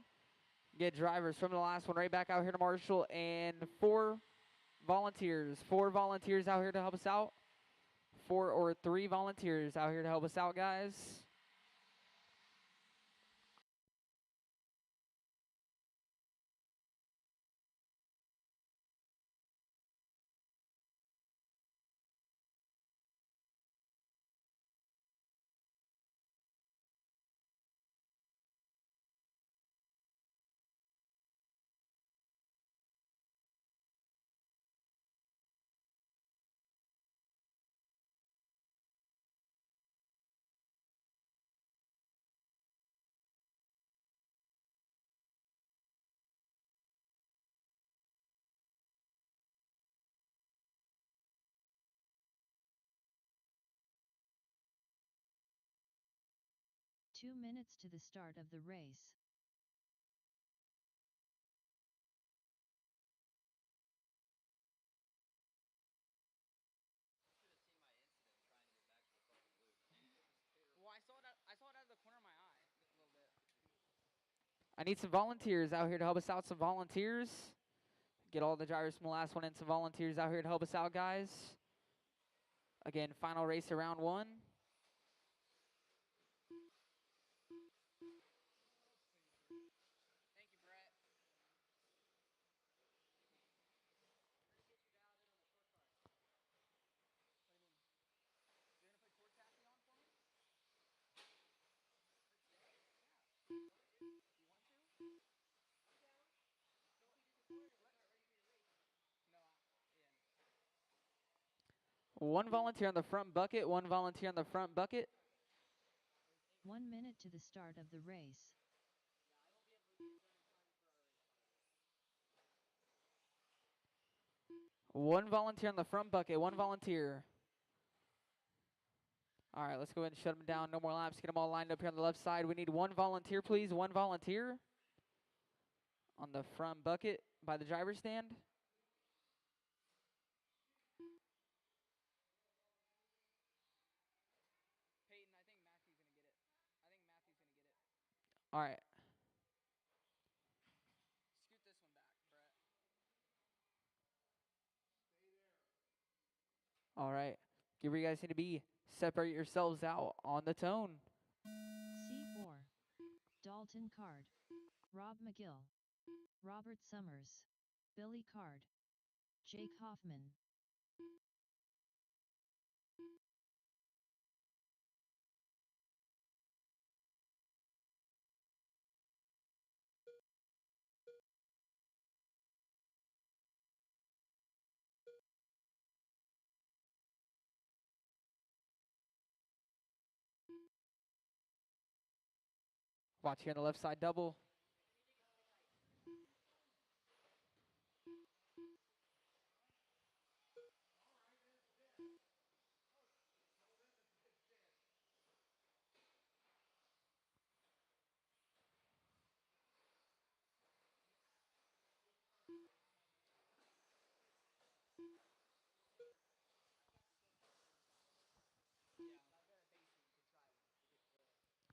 Get drivers from the last one right back out here to marshal, and 4 volunteers. 4 volunteers out here to help us out. 4 or 3 volunteers out here to help us out, guys. Two minutes to the start of the race. Well, I saw it out of the corner of my eye a little bit. I need some volunteers out here to help us out. Some volunteers. Get all the drivers from the last one and some volunteers out here to help us out, guys. Again, final race of round 1. Thank you, Brett. One volunteer on the front bucket. 1 volunteer on the front bucket. 1 minute to the start of the race. One volunteer on the front bucket. 1 volunteer. All right, let's go ahead and shut them down. No more laps. Get them all lined up here on the left side. We need 1 volunteer, please. 1 volunteer on the front bucket by the driver's stand. Peyton, I think Matthew's going to get it. All right. Scoot this one back, Brett. All right. Get where you guys need to be. Separate yourselves out on the tone. C4. Dalton Card. Rob McGill. Robert Summers. Billy Card. Jake Hoffman. Watch here on the left side double.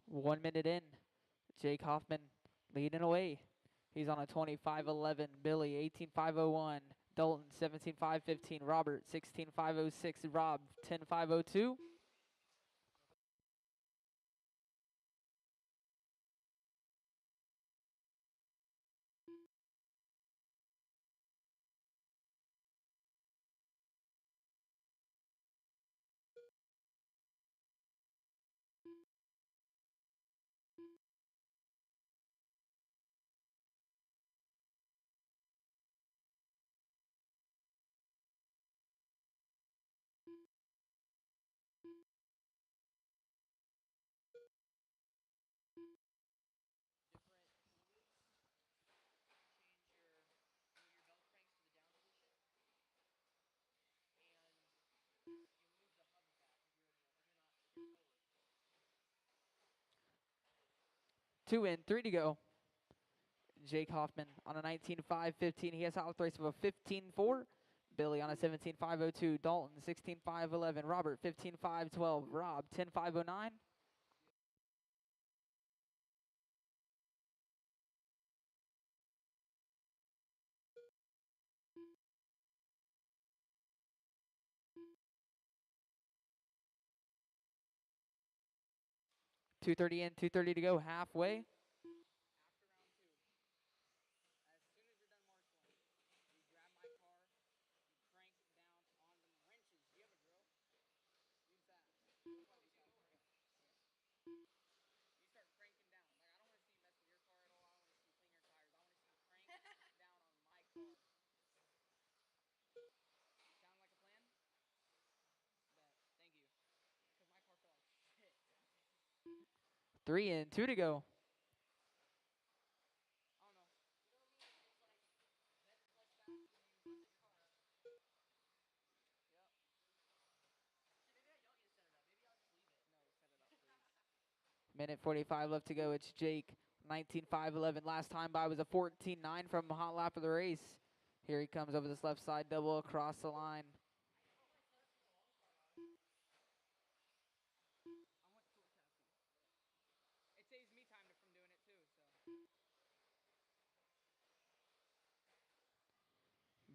One minute in. Jake Hoffman leading away. He's on a 25.11. Billy 18.501. Dalton 17.515. Robert 16.506. Rob 10.502. 2 in, 3 to go. Jake Hoffman on a 19.5.15. He has out race of a 15.4. Billy on a 17.5.02. Dalton 16.5.11. Robert 15.5.12. Rob 10.5.09. 2:30 in, 2:30 to go, halfway. Three in, 2 to go. Minute 45 left to go. It's Jake, 19.5.11. Last time by was a 14.9 from hot lap of the race. Here he comes over this left side double across the line.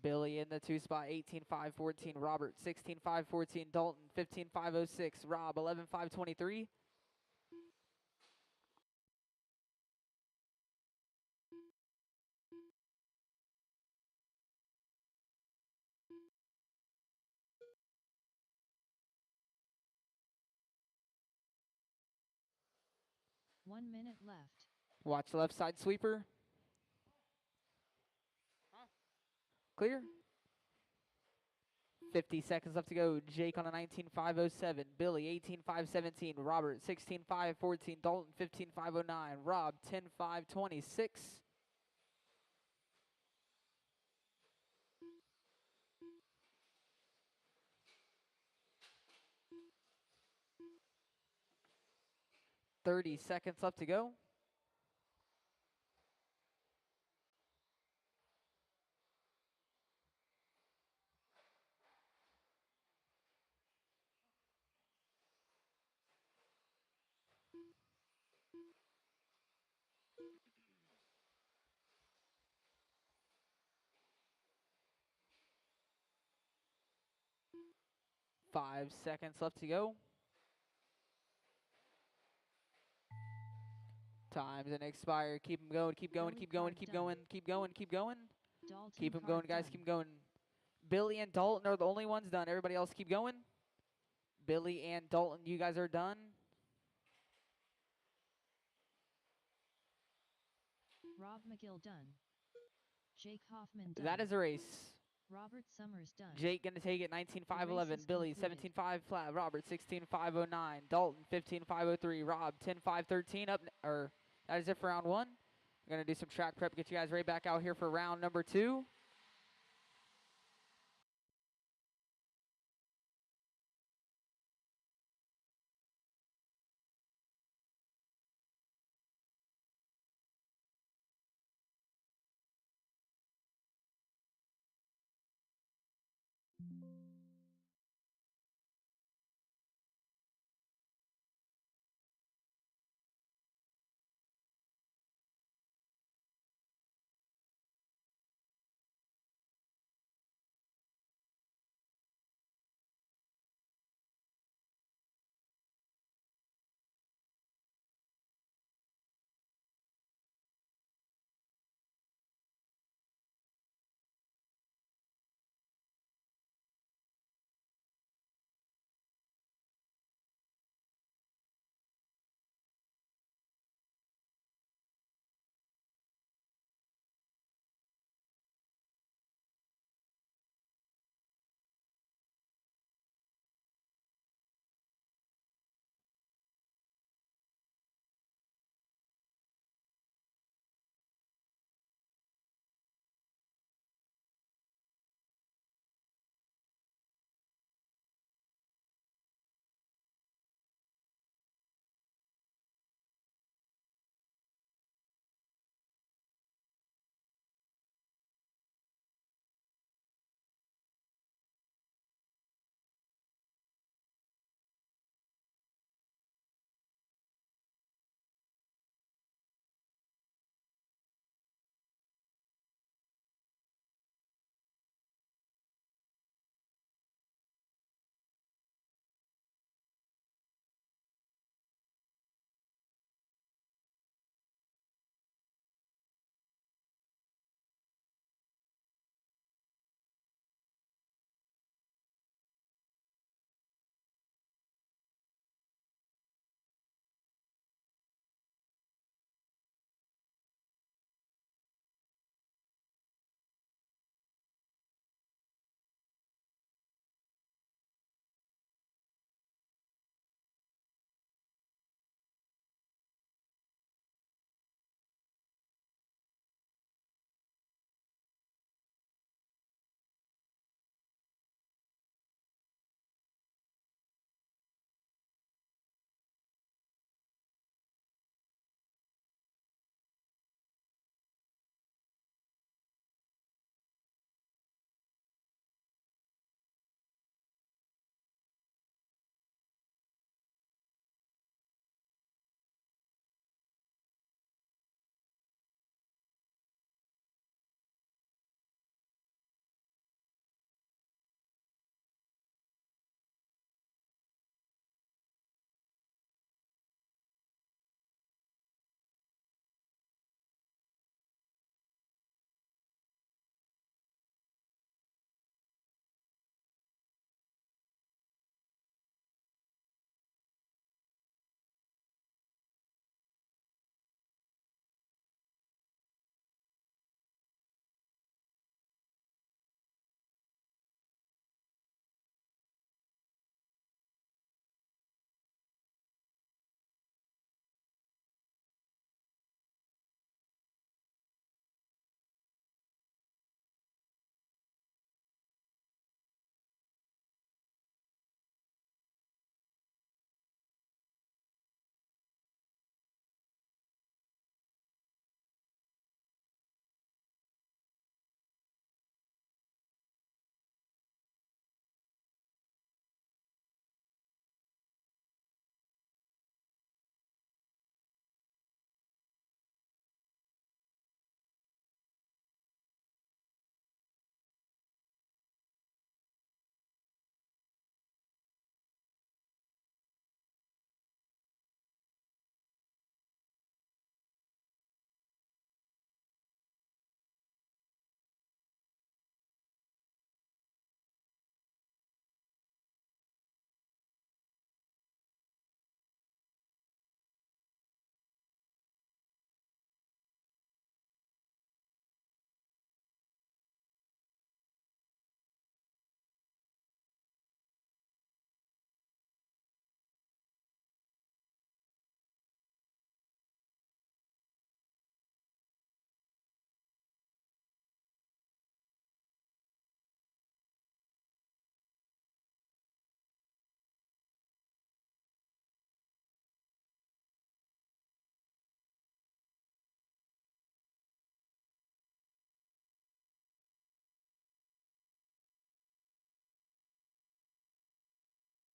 Billy in the 2 spot, 18.5.14. Robert, 16.5.14. Dalton, 15.5.06. Rob, 11.5.23. One minute left. Watch left side sweeper. Clear. 50 seconds left to go. Jake on a 19.5.07. Billy, 18.5.17. Robert, 16.5.14. Dalton, 15.5.09. Rob, 10.5.26. 30 seconds left to go. Five seconds left to go. Time's gonna expire. Keep him going, keep going, Billy keep going, card keep done. going, keep going, keep going. Dalton Keep him card going, guys, done. keep going. Billy and Dalton are the only ones done. Everybody else keep going. Billy and Dalton, you guys are done. Rob McGill done. Jake Hoffman done. That is a race. Robert Summers done. Jake gonna take it, The 19.5.11. race is Billy, concluded. 17.5 flat. Robert, 16.5.09. Dalton, 15.5.03. Rob, 10.5.13. That is it for round one. We're gonna do some track prep, get you guys right back out here for round number 2.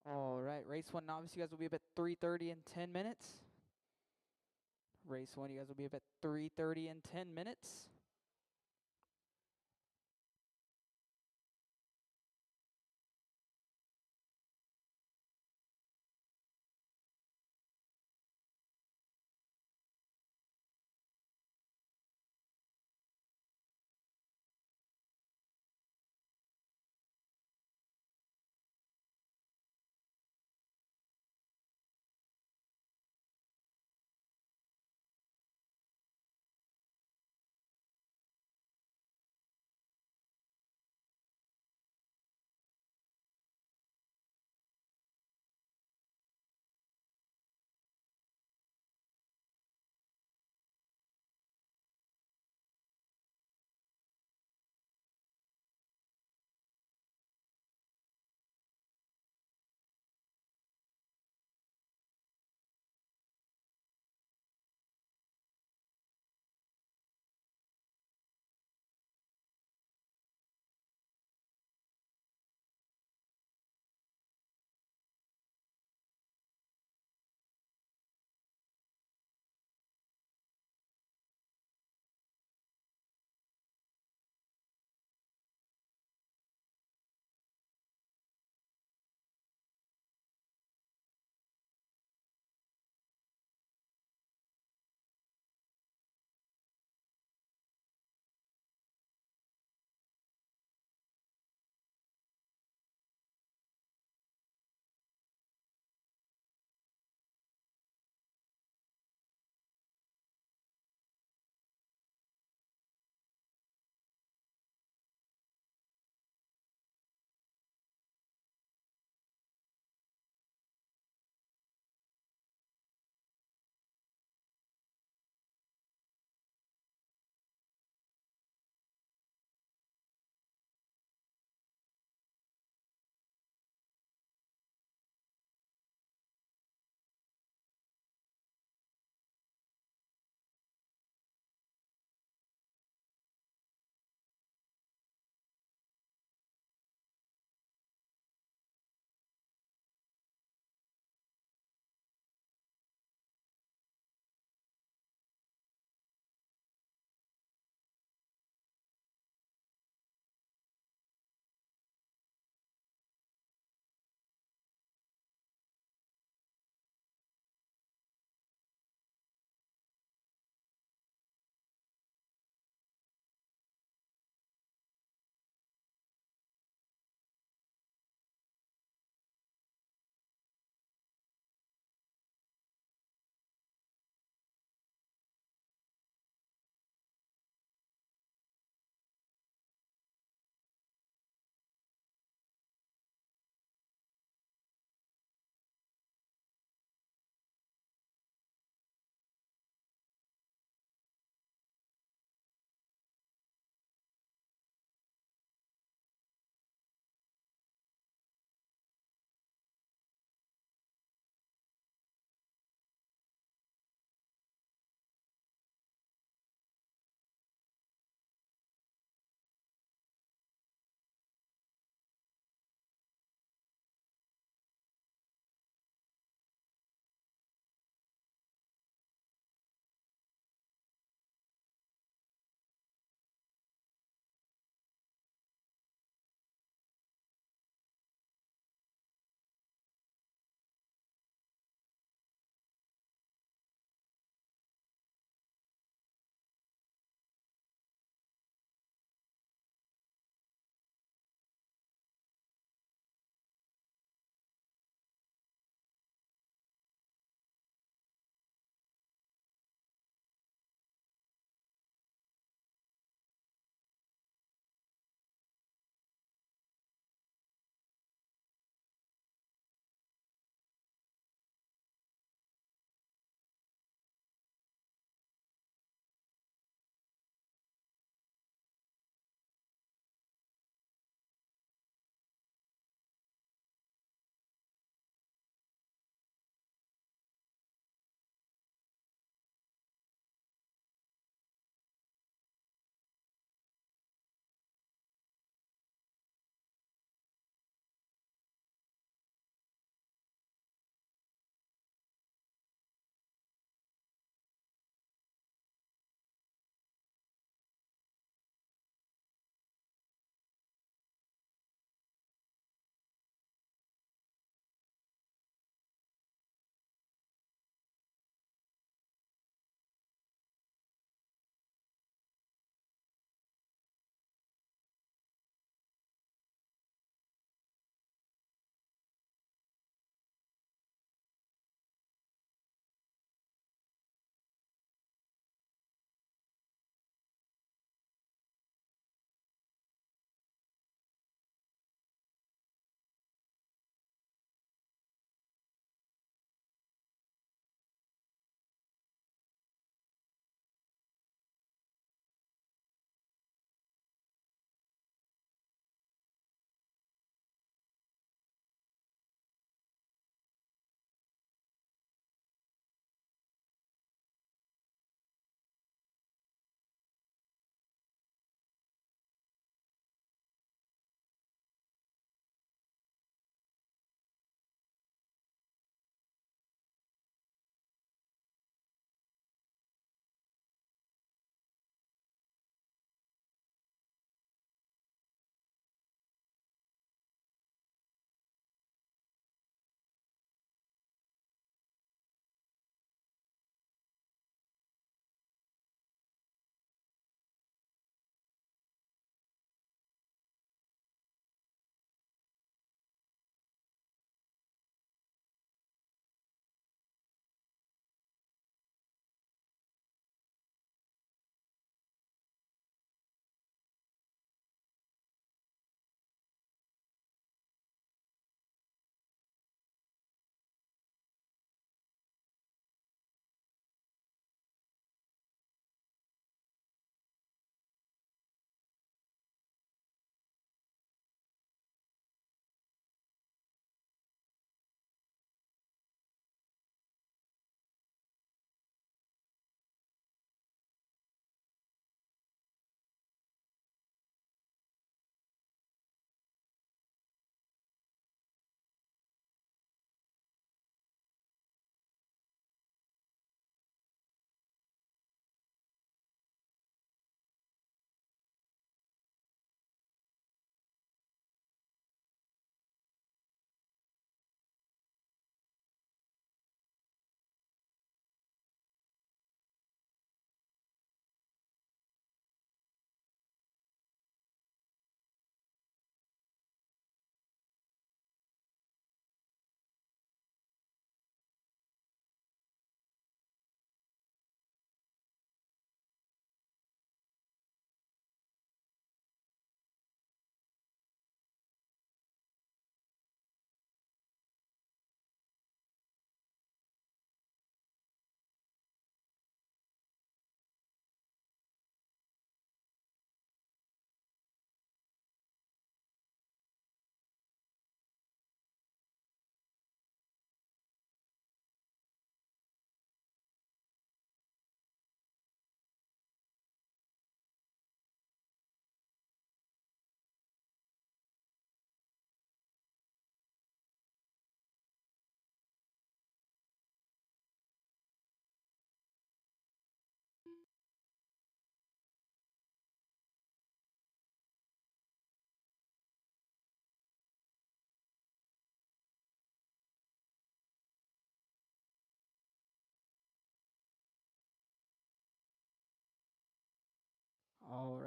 All right, race 1 novice, you guys will be up at 3:30 in 10 minutes. Race 1, you guys will be up at 3:30 in 10 minutes.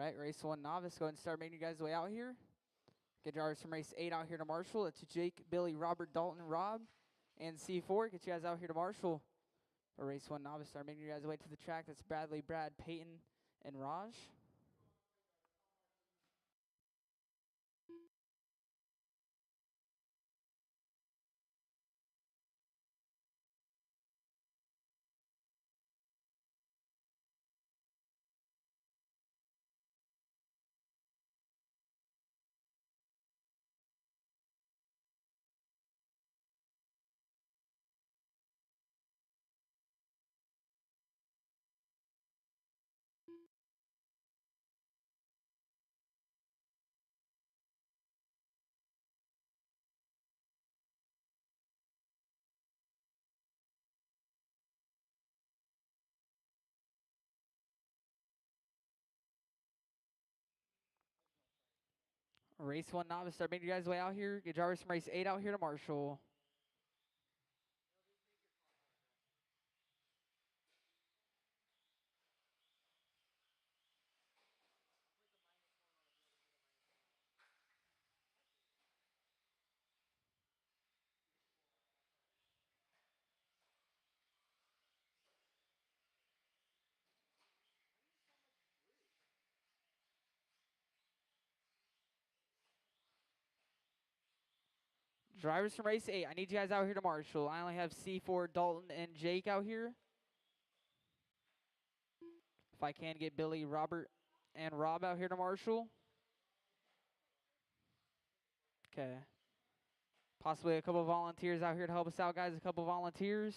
right, race 1 novice. Go ahead and start making you guys way out here. Get drivers from race 8 out here to Marshall. It's Jake, Billy, Robert, Dalton, Rob, and C4. Get you guys out here to Marshall. For race 1 novice, start making you guys way to the track. That's Bradley, Brad, Peyton, and Raj. Race 1 novice, start making you guys way out here. Get drivers from race 8 out here to Marshall. Drivers from race 8, I need you guys out here to Marshall. I only have C4, Dalton, and Jake out here. If I can get Billy, Robert, and Rob out here to Marshall. Okay. Possibly a couple of volunteers out here to help us out, guys. A couple volunteers.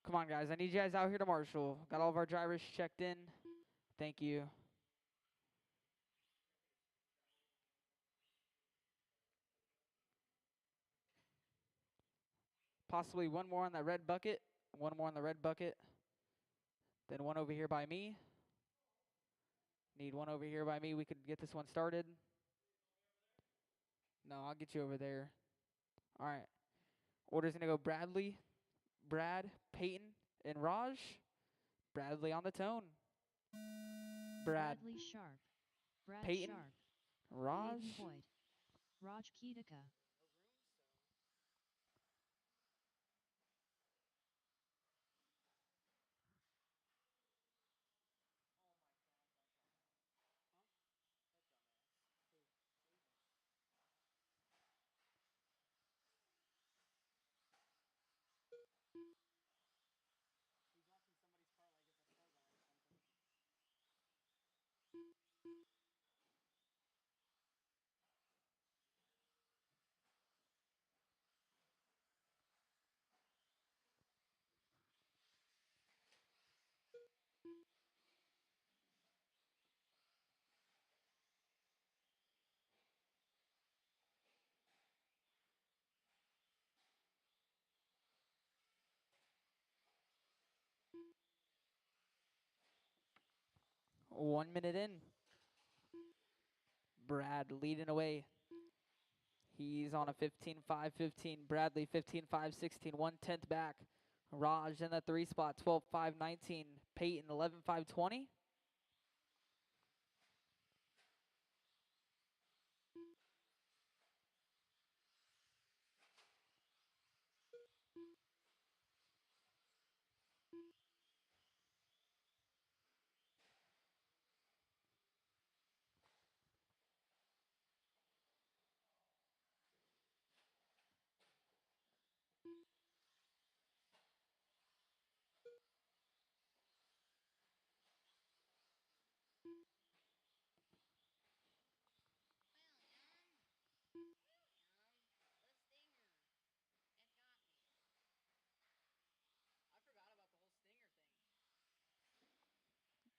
Come on, guys. I need you guys out here to Marshall. Got all of our drivers checked in. Thank you. Possibly one more on that red bucket. One more on the red bucket. Then one over here by me. Need one over here by me. We could get this one started. No, I'll get you over there. All right. Order's going to go Bradley, Brad, Peyton, and Raj. Bradley on the tone. Brad. Bradley Sharp. Brad Peyton. Sharp. Raj. Hayden Boyd. Raj Ketica. One minute in. Brad leading away. He's on a 15-5-15. Bradley 15-5-16. 1/10 back. Raj in the 3 spot. 12-5-19. Peyton 11-5-20.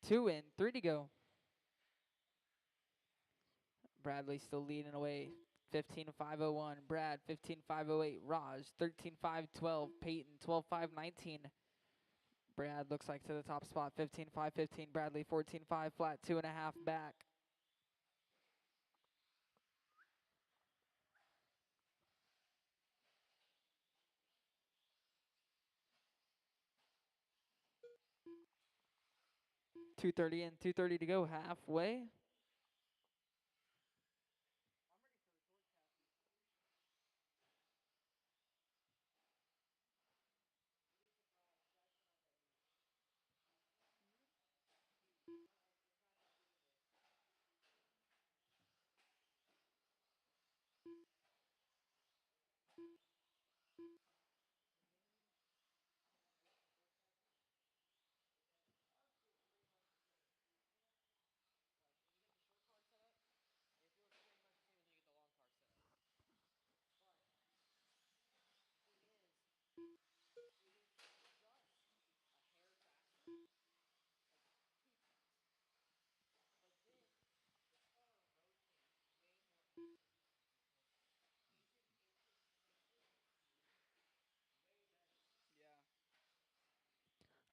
Two in, 3 to go. Bradley still leading away. 15-5-01. Brad 15-5-08. Raj 13-5-12. Peyton 12-5-19. Brad looks like to the top spot. 15-5-15. Bradley 14-5 flat. 2.5 back. 2:30 and 2:30 to go, halfway.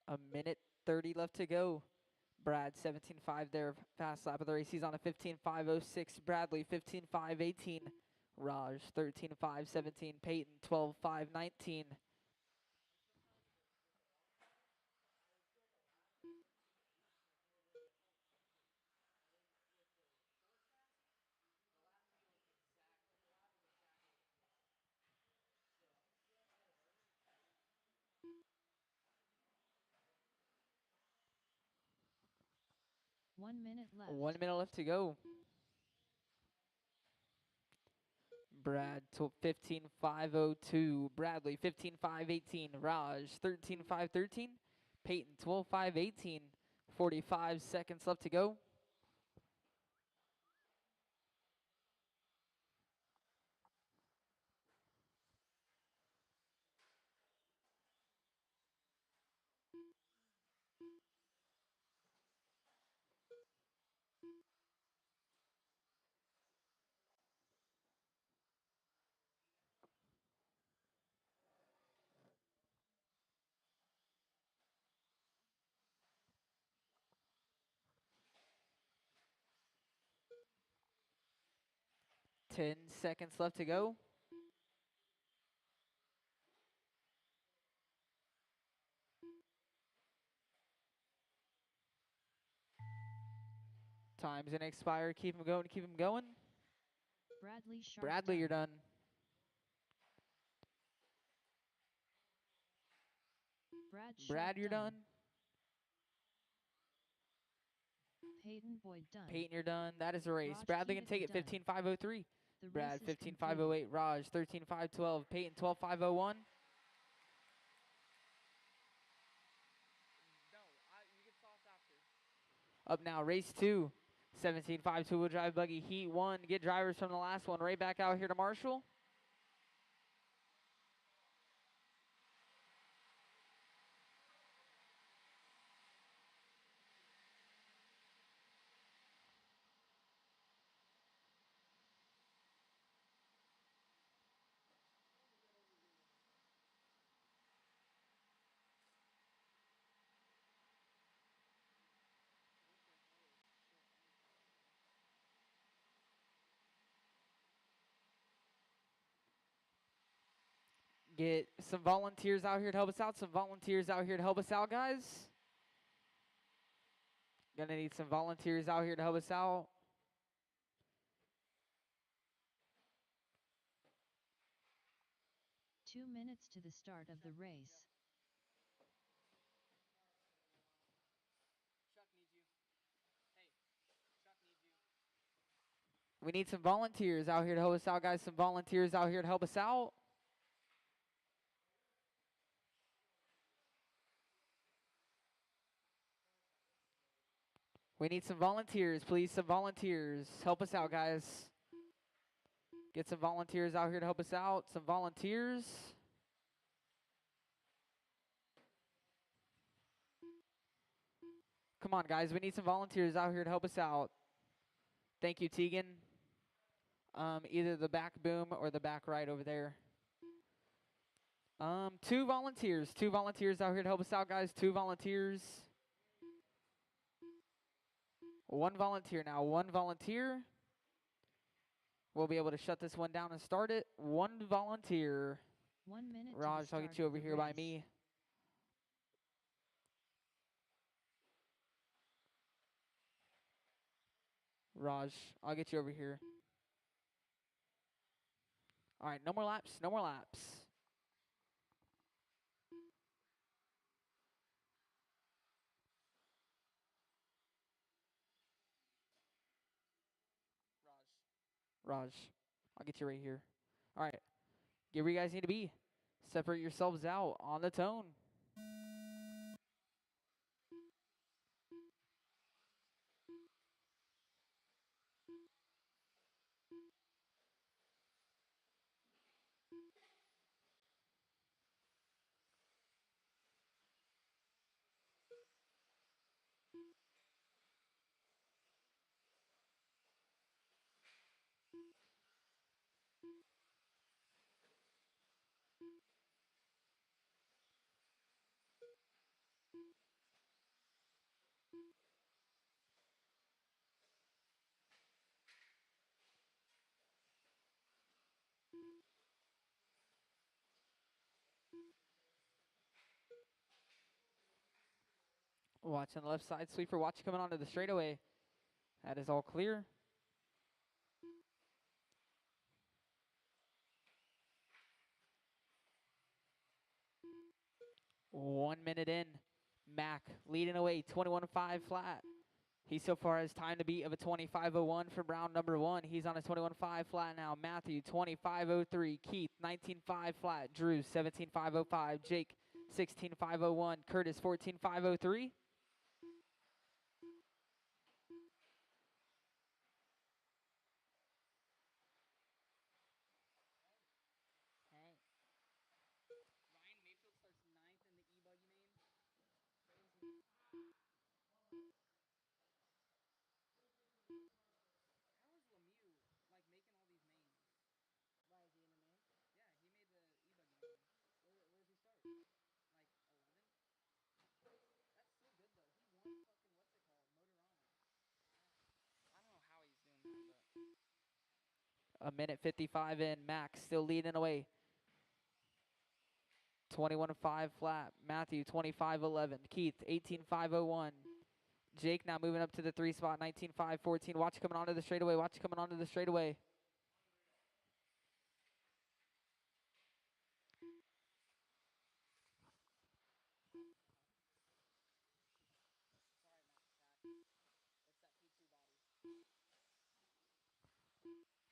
A minute 30 left to go. Brad 17.5 there, fast lap of the race. He's on a 15.5.06. Bradley 15.5.18. Raj 13.5.17. Peyton 12.5.19. One minute left. 1 minute left to go. Brad 15.5.02. Bradley 15.5.18. Raj 13.5.13. Peyton 12.5.18. 45 seconds left to go. Ten seconds left to go. Time's gonna expire. Keep him going. Keep him going. Bradley Sharp Bradley, done. you're done. Brad, you're done. Peyton Boyd done. Peyton, you're done. That is a race. Raj Bradley can Kivity take it. done. 15.5.03. The Brad race is 15.5.08. Raj 13.5.12. Peyton 12.5.01. Up now, race 2. 17.5 two-wheel drive buggy. Heat 1. Get drivers from the last one right back out here to Marshall. Get some volunteers out here to help us out. Some volunteers out here to help us out, guys. Gonna need some volunteers out here to help us out. Two minutes to the start of the race. We need some volunteers out here to help us out, guys. Some volunteers out here to help us out. We need some volunteers, please. Some volunteers. Help us out, guys. Get some volunteers out here to help us out. Some volunteers. Come on, guys. We need some volunteers out here to help us out. Thank you, Tegan. Either the back boom or the back right over there. Two volunteers. Two volunteers out here to help us out, guys. Two volunteers. One volunteer now. One volunteer. We'll be able to shut this one down and start it. One volunteer. 1 minute. Raj, I'll get you over here by me. Raj, I'll get you over here. All right, no more laps, no more laps. Raj, I'll get you right here. All right, get where you guys need to be. Separate yourselves out on the tone. Watch on the left side, sweeper. Watch coming onto the straightaway. That is all clear. One minute in. Mac leading away, 21.5 flat. He so far has time to beat of a 25.01 from round number 1. He's on a 21.5 flat now. Matthew, 25.03. Keith, 19.5 flat. Drew, 17.505. Jake, 16.501. Curtis, 14.503. A minute 55 in. Max still leading away. 21.5 flat. Matthew, 25.11. Keith, 18.501. Jake now moving up to the 3 spot, 19.514. Watch coming onto the straightaway. Watch coming onto the straightaway.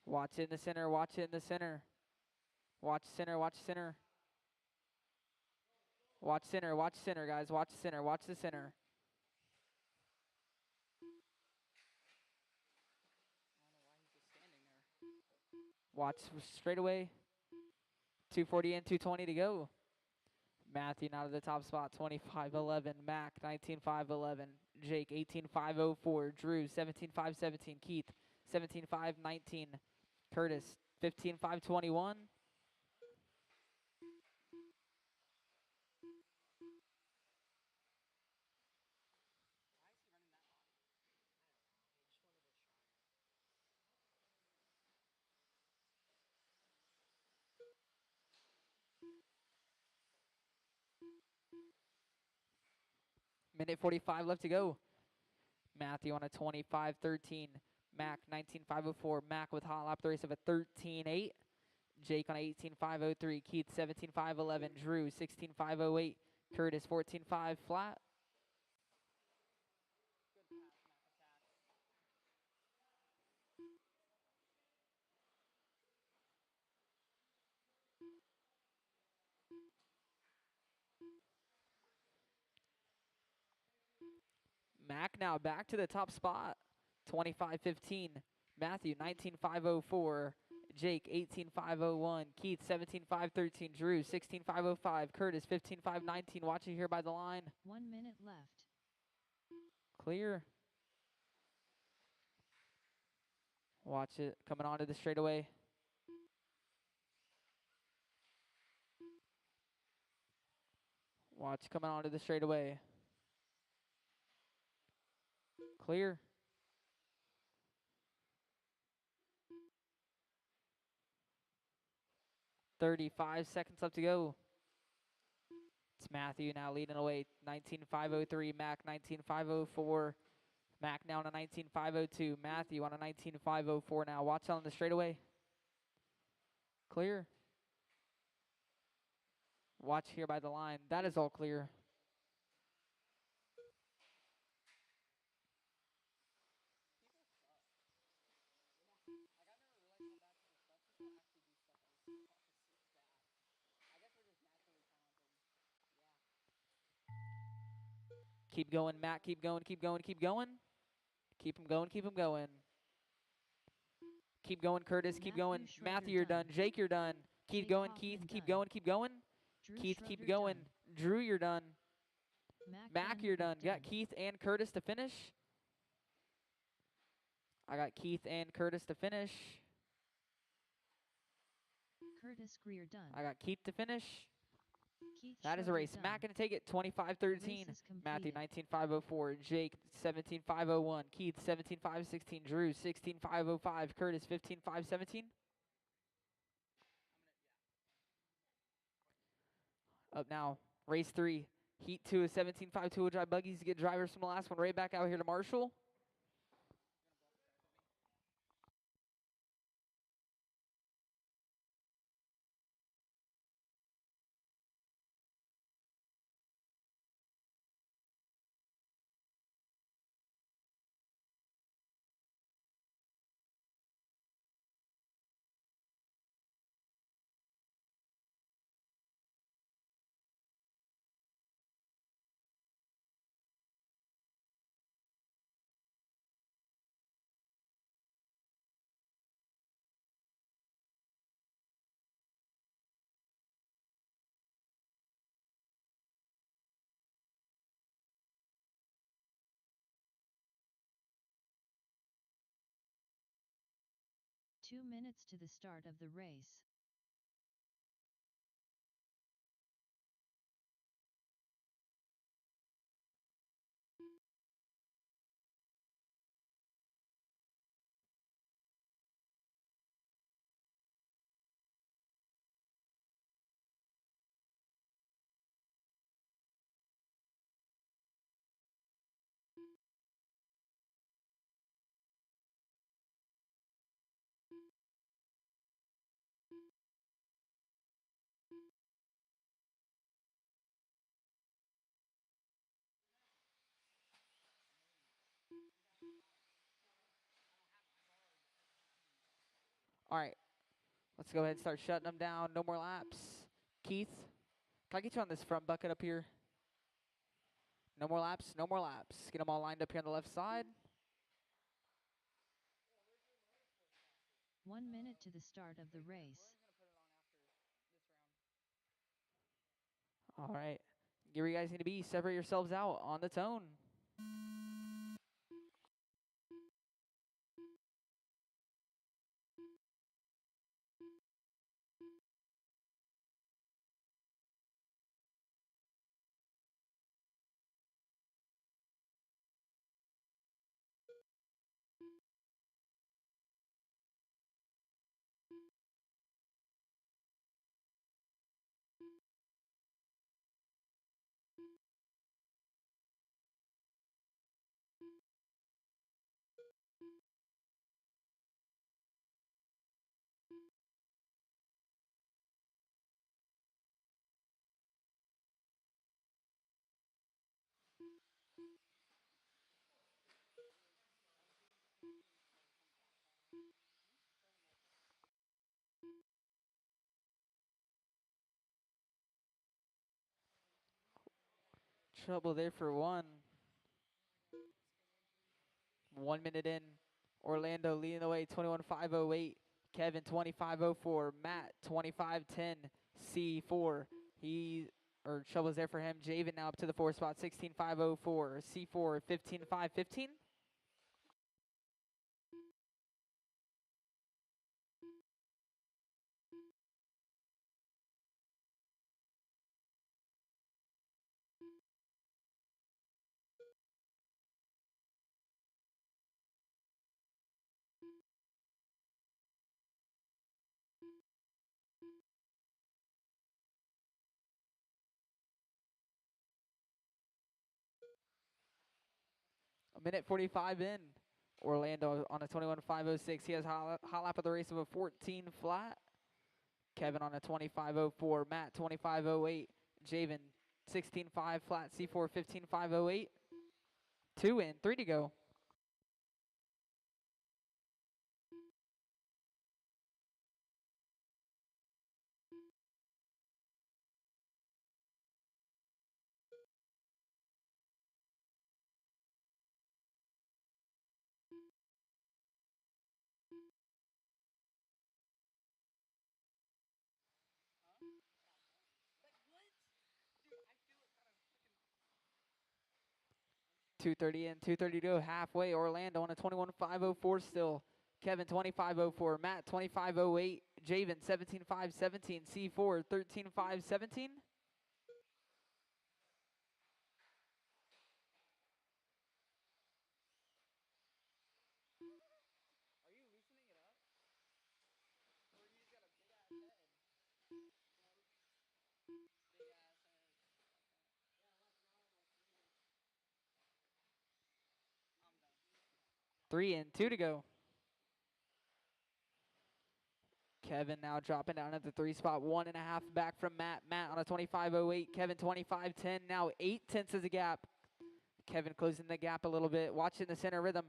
Watch in the center. Watch in the center. Watch center. Watch center. Watch center. Watch center, guys. Watch center. Watch the center. Watch straightaway. 240 in, 220 to go. Matthew now to the top spot, 25.11. Mac, 19.511. Jake, 18.504. Drew, 17.517. Keith, 17.519. Curtis, 15.521. Minute 45 left to go. Matthew on a 25.13. Mac, 19.504. Mac with hot lap the race of a 13.8. Jake on a 18.503. Keith, 17.511. Drew, 16.508. Curtis, 14.5 flat. Mac now back to the top spot, 25.15. Matthew, 19.504. Jake, 18.501. Keith, 17.513. Drew, 16.505. Curtis, 15.519. Watch it here by the line. 1 minute left. Clear. Watch it coming onto the straightaway. Watch coming onto the straightaway. Clear. .35 seconds left to go. It's Matthew now leading away. 19.503. Mac, 19.504. Mac now on a 19.502. Matthew on a 19.504 now. Watch on the straightaway. Clear. Watch here by the line. That is all clear. Keep going, Matt. Keep going, keep going, keep going. Keep him going, keep him going. Keep going, Curtis. Keep going. Schroeder Matthew, you're done. Jake, you're done. Keep Jake going, Hoffman Keith. Keep done. going, keep going. Drew Keith, Schroeder keep going. done. Drew, you're done. Mac you're done. done. Got Keith and Curtis to finish. I got Keith and Curtis to finish. Curtis Greer done. I got Keith to finish. Keith That is a Schroeder race. done. Matt going to take it 25-13. Race is Matthew completed. 19.504. Jake 17.501. Keith 17.516. Drew 16.505. Curtis 15.517. Up now. Race 3. Heat 2 is 17.5 two-wheel drive buggies to get drivers from the last one right back out here to Marshall. Two minutes to the start of the race. All right. Let's go ahead and start shutting them down. No more laps. Keith, can I get you on this front bucket up here? No more laps. No more laps. Get them all lined up here on the left side. 1 minute to the start of the race. All right. Get where you guys need to be. Separate yourselves out on the tone. Trouble there for one. 1 minute in. Orlando leading the way, 21.508. Kevin 25.04. Matt 25.10. C4. Trouble's there for him. Javen now up to the 4 spot, 16.504. C4 15.515. minute 45 in. Orlando on a 21.506. He has hot lap of the race of a 14 flat. Kevin on a 25.04. Matt 25.08. Javen 16.5 flat. C4 15.508. 2 in, 3 to go. .230 in, 2:30 to go, halfway. Orlando on a 21.504 still. Kevin 25.04. Matt 25.08. Javen 17.517. C4 13.517. Three in, 2 to go. Kevin now dropping down at the 3 spot, 1.5 back from Matt. Matt on a 25.08. Kevin 25.10. Now 0.8 is the gap. Kevin closing the gap a little bit. Watching the center rhythm.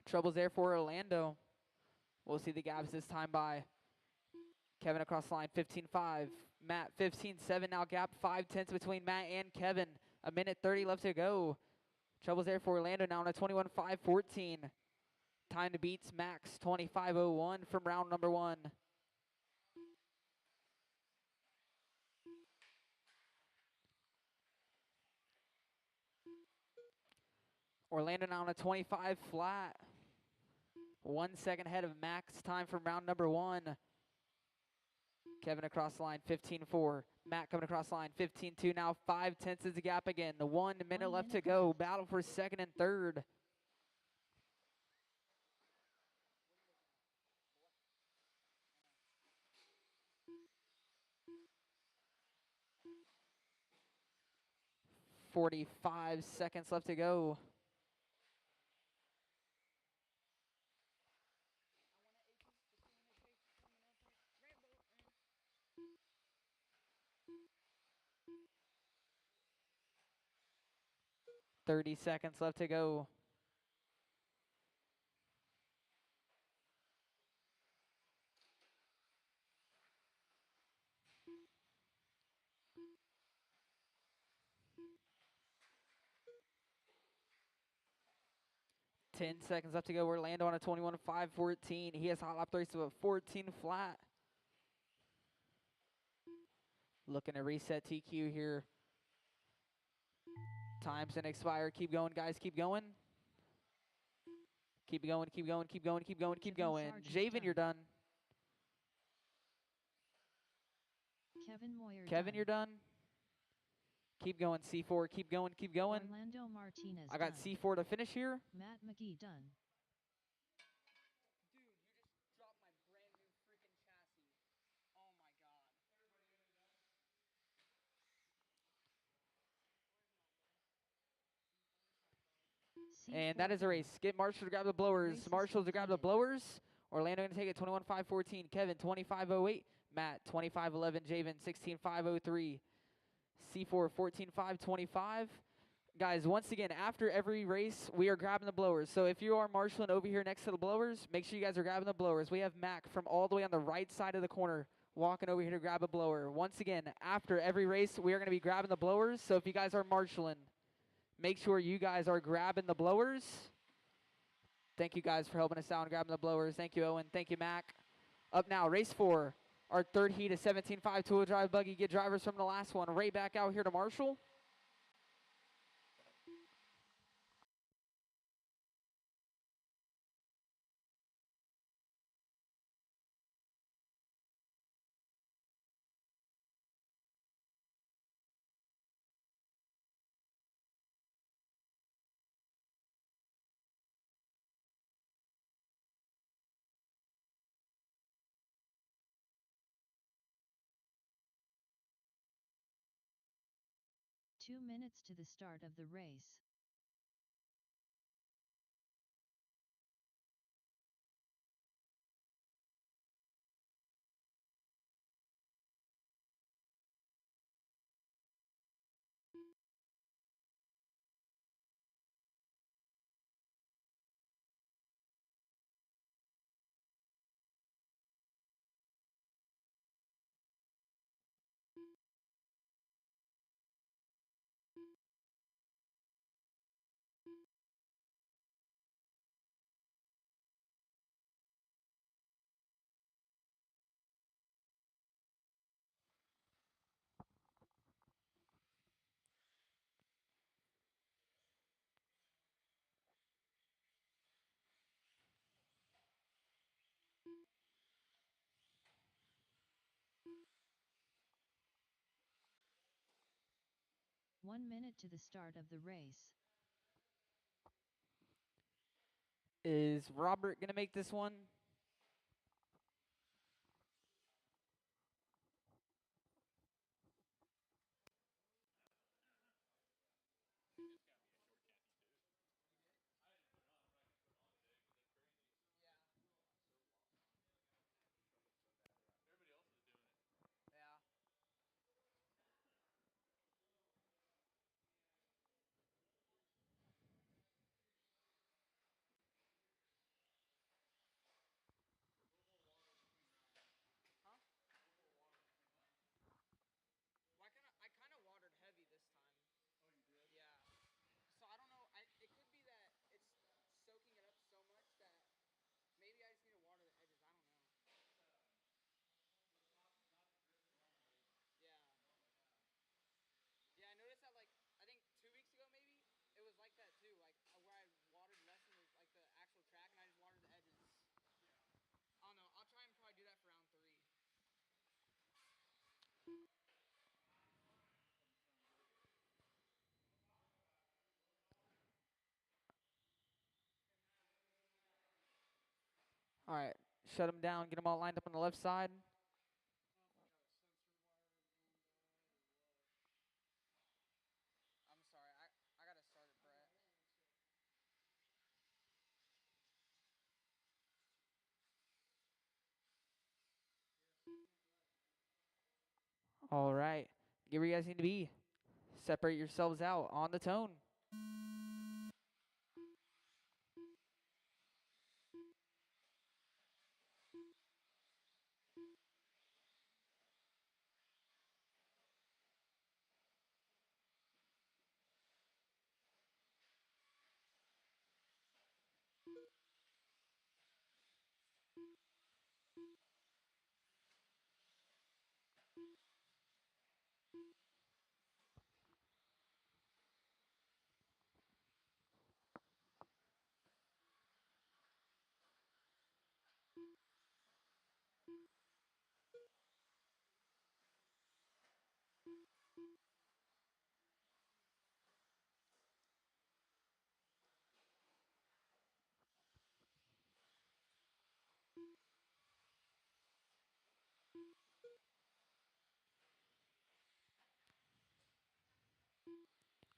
Troubles there for Orlando. We'll see the gaps this time by Kevin across the line, 15.5. Matt 15.7. Now gap 0.5 between Matt and Kevin. A minute 30 left to go. Troubles there for Orlando now on a 21.514. Time to beats Max 25.01 from round number 1. Orlando now on a 25 flat. 1 second ahead of Max time from round number 1. Kevin across the line, 15.4. Matt coming across the line, 15.2. Now 0.5 is the gap again. The 1 minute left to go. Battle for second and third. .45 seconds left to go. .30 seconds left to go. .10 seconds left to go. Orlando on a 21.514. He has hot lap race of a 14 flat. Looking to reset TQ here. Time's gonna expire. Keep going, guys. Keep going. Keep going, keep going, keep going, keep going, keep going. Javen, you're done. Kevin, you're done. Keep going, C4. Keep going, keep going. Orlando Martinez I got done. C4 to finish here. Matt McGee done. Dude, you just dropped my brand new freaking chassis. Oh my god. And that is a race. Get Marshall to grab the blowers. Marshall to grab the blowers. Orlando going to take it 21.514. Kevin 25.08. Matt 25.11. Javen 16.503. C4 14.525. Guys, once again, after every race, we are grabbing the blowers. So if you are marshaling over here next to the blowers, make sure you guys are grabbing the blowers. We have Mac from all the way on the right side of the corner walking over here to grab a blower. Once again, after every race, we are going to be grabbing the blowers. So if you guys are marshaling, make sure you guys are grabbing the blowers. Thank you guys for helping us out and grabbing the blowers. Thank you, Owen. Thank you, Mac. Up now, race 4. Our third heat is 17.5 two-wheel drive buggy. Get drivers from the last one right back out here to Marshall. 2 minutes to the start of the race. One minute to the start of the race. Is Robert going to make this one? Yeah. Huh? Well, I kind of watered heavy this time. Oh, you did? Yeah. So I don't know. It could be that it's soaking it up so much that maybe I just need to water the edges. I don't know. Yeah. Yeah, I noticed that I think 2 weeks ago maybe it was like that too. Like where I watered less than the actual track and I just watered the edges. I don't know. I'll try and probably do that for round 3. All right, shut them down. Get them all lined up on the left side. I'm sorry. I gotta start it, Brett. All right, get where you guys need to be. Separate yourselves out on the tone.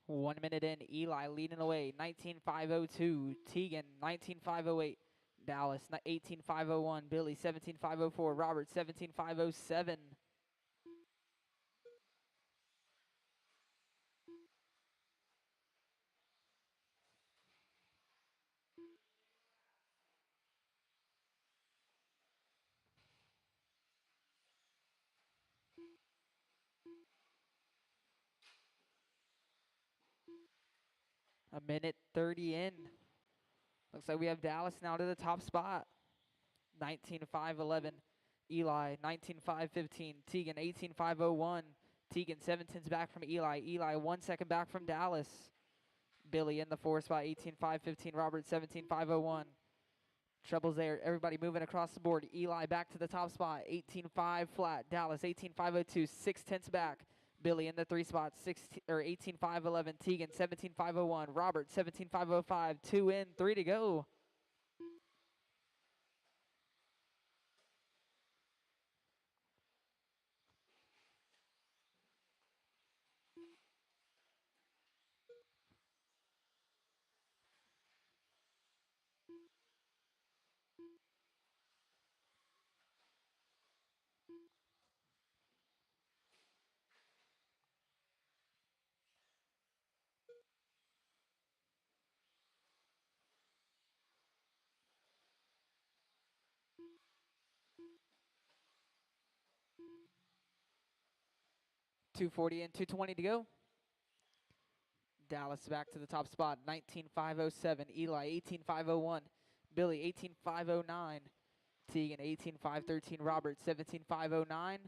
One minute in, Eli leading away, 19.502. Tegan, 19.508. Dallas, 18.501. Billy, 17.504. Robert, 17.507. A minute 30 in. Looks like we have Dallas now to the top spot. 19.511. Eli, 19.515. Tegan, 18.501. Tegan, 7 tenths back from Eli. Eli, 1 second back from Dallas. Billy in the 4th spot, 18.515. Robert, 17.501. Trebles there. Everybody moving across the board. Eli back to the top spot. 18.5 flat. Dallas 18.502. 6 tenths back. Billy in the 3 spot. 18.511. Tegan 17.501. Robert 17.505. 2 in, 3 to go. .240 and 2:20 to go. Dallas back to the top spot, 19.507. Eli, 18.501. Billy, 18.509. Teagan, 18.513. Robert, 17.509.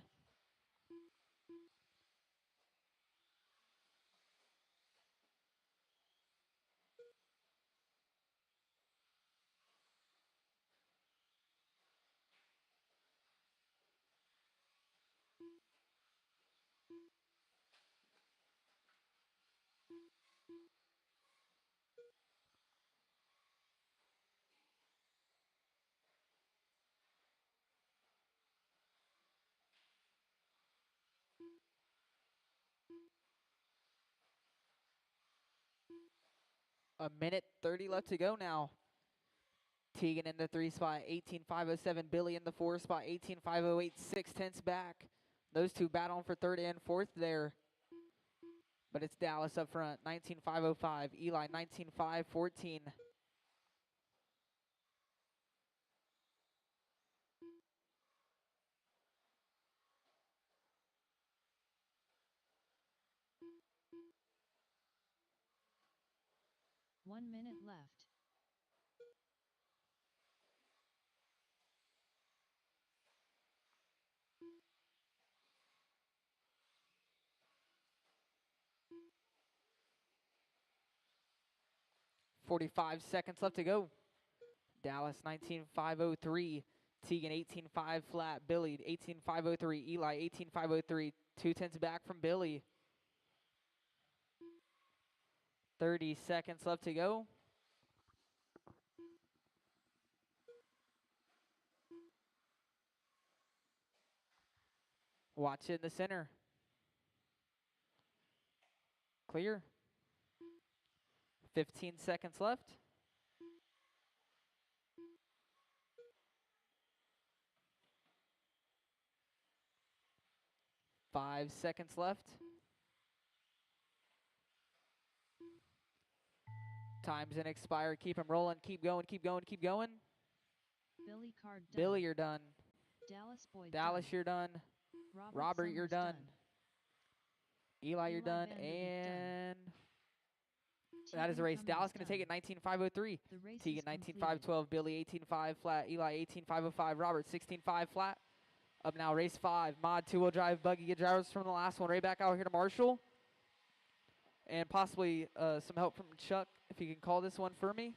A minute 30 left to go now. Teagan in the 3 spot, 18.507. Billy in the 4 spot, 18.508. 6/10 back. Those two battling for third and fourth there. But it's Dallas up front, 19.505. Eli, 19.514. One minute left. .45 seconds left to go. Dallas 19.503. Teagan 18.5 flat. Billy 18.503. Eli 18.503. 2/10 back from Billy. 30 seconds left to go. Watch it in the center. Clear. 15 seconds left. 5 seconds left. Time's gonna expire. Keep them rolling. Keep going. Keep going. Keep going. Billy Card done. Billy, you're done. Dallas Boyd Dallas, done. you're done. Robert, you're Summers done. Eli, you're Eli done. Vanderbeek done. And that is the Teagan race. Cummings Dallas gonna take done. it 19.503. The race Teagan is 19.512. Billy 18.5 flat. Eli 18.505. Robert 16.5 flat. Up now, race 5. Mod 2-wheel drive buggy. Get drivers from the last one. Right back out here to Marshall. And possibly some help from Chuck, if you can call this one for me.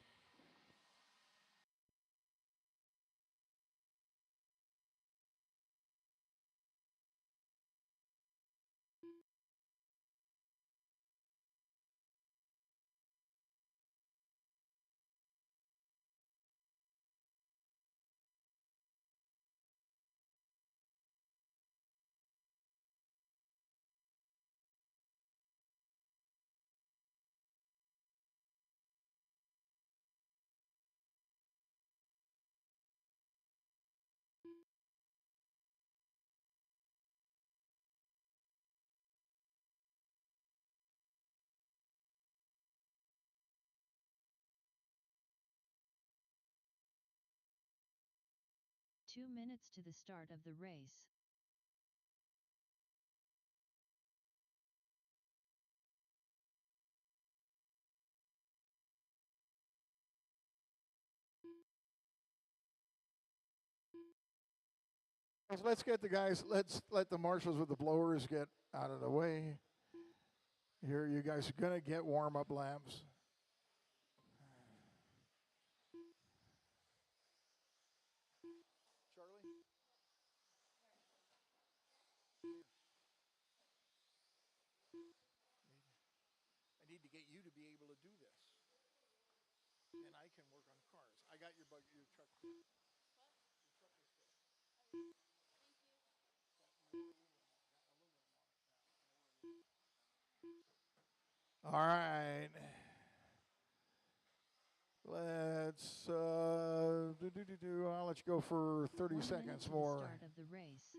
Two minutes to the start of the race. Let's get the guys, let's let the marshals with the blowers get out of the way. Here, you guys are going to get warm-up laps. Charlie? I need to get you to be able to do this. And I can work on cars. I got your truck. Your truck is good. All right. Let's I'll let you go for 30 1 minute seconds to more. the start of the race.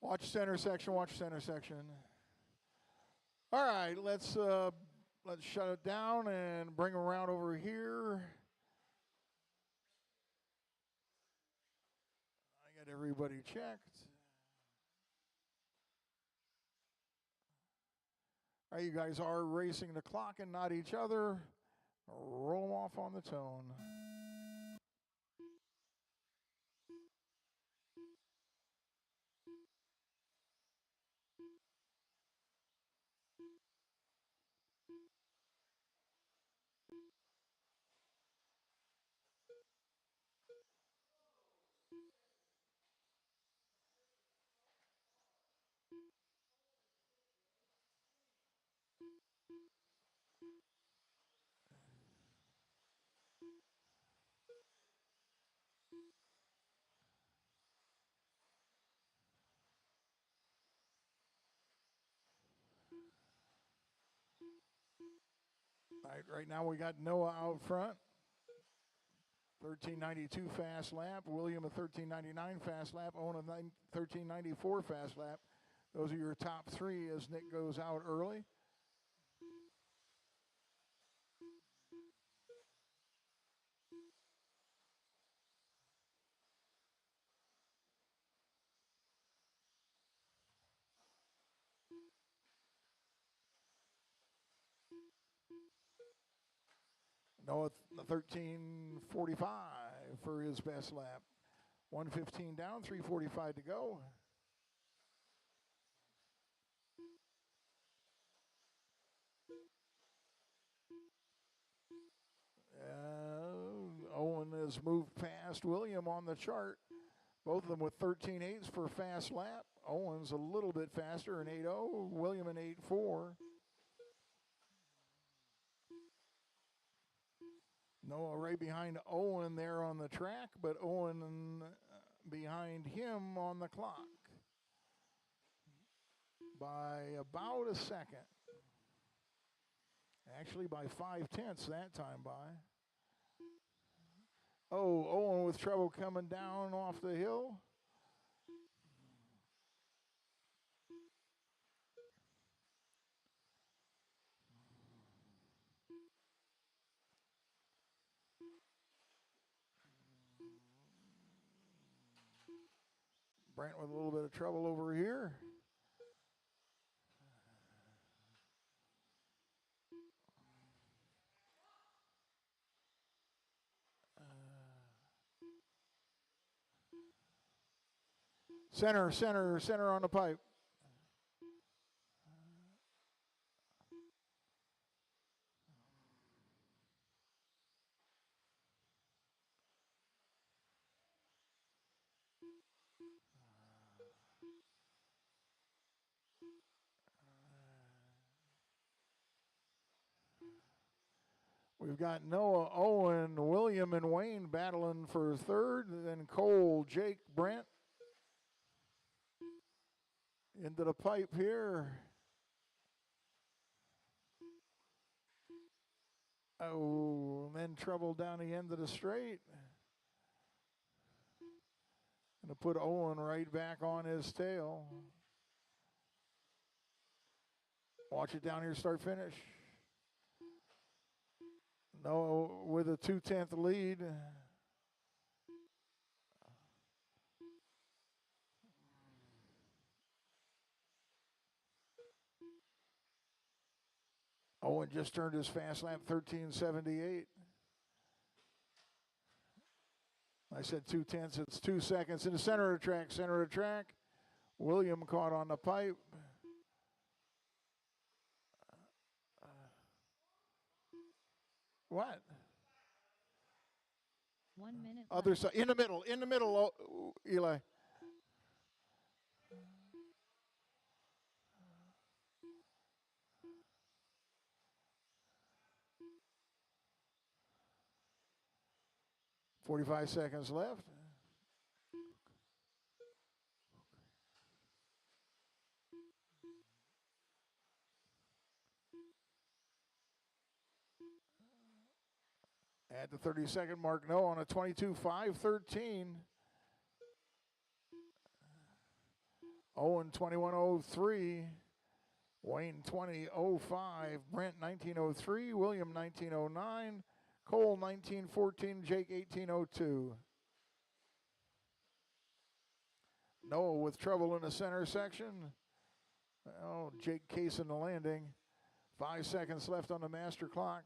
Watch center section, watch center section. All right, let's shut it down and bring around over here. I got everybody checked. All right, you guys are racing the clock and not each other. Roll 'em off on the tone. All right, right now we got Noah out front. 1392 fast lap. William a 1399 fast lap. Owen a 1394 fast lap. Those are your top three as Nick goes out early. Noah 1345 for his best lap. 115 down, 345 to go. Owen has moved past William on the chart. Both of them with 13.8s for fast lap. Owen's a little bit faster, an 8.0. William an 8.4. Noah right behind Owen there on the track, but Owen behind him on the clock by about a second. Actually by 0.5 that time by. Oh, Owen with trouble coming down off the hill. Brent with a little bit of trouble over here. Center on the pipe. We've got Noah, Owen, William, and Wayne battling for third. Then Cole, Jake, Brent into the pipe here. Oh, and then trouble down the end of the straight. Gonna put Owen right back on his tail. Watch it down here, start finish. Noah with a 2/10 lead. Owen just turned his fast lap 13:78. I said 2/10, it's 2 seconds in the center of the track. William caught on the pipe. What? 1 minute Other left. side, in the middle, Eli. .45 seconds left. At the 30-second mark, no, on a 22.513. Owen 21.03. Wayne 20.05. Brent 19.03. William 19.09. Cole 19.14. Jake 18.02. Noah with trouble in the center section. Oh, Jake casing the landing. 5 seconds left on the master clock.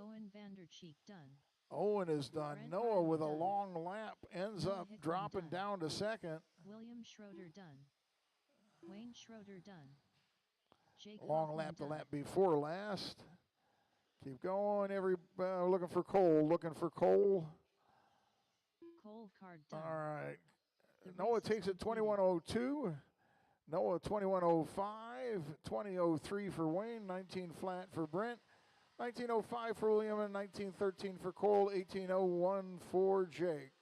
Owen Vandercheek done. Owen is done. Brent Noah Riley with a done. long lap ends Noah up Hickman dropping done. down to second. William Schroeder done. Wayne Schroeder done. Jake Long Hoffman lap the done. lap before last. Keep going. Looking for Cole. Looking for Cole. Cole card done. All right. The Noah race is takes it completed. 21.02. Noah 21.05. 20.03 for Wayne. 19 flat for Brent. 19.05 for William and 19.13 for Cole. 18.01 for Jake.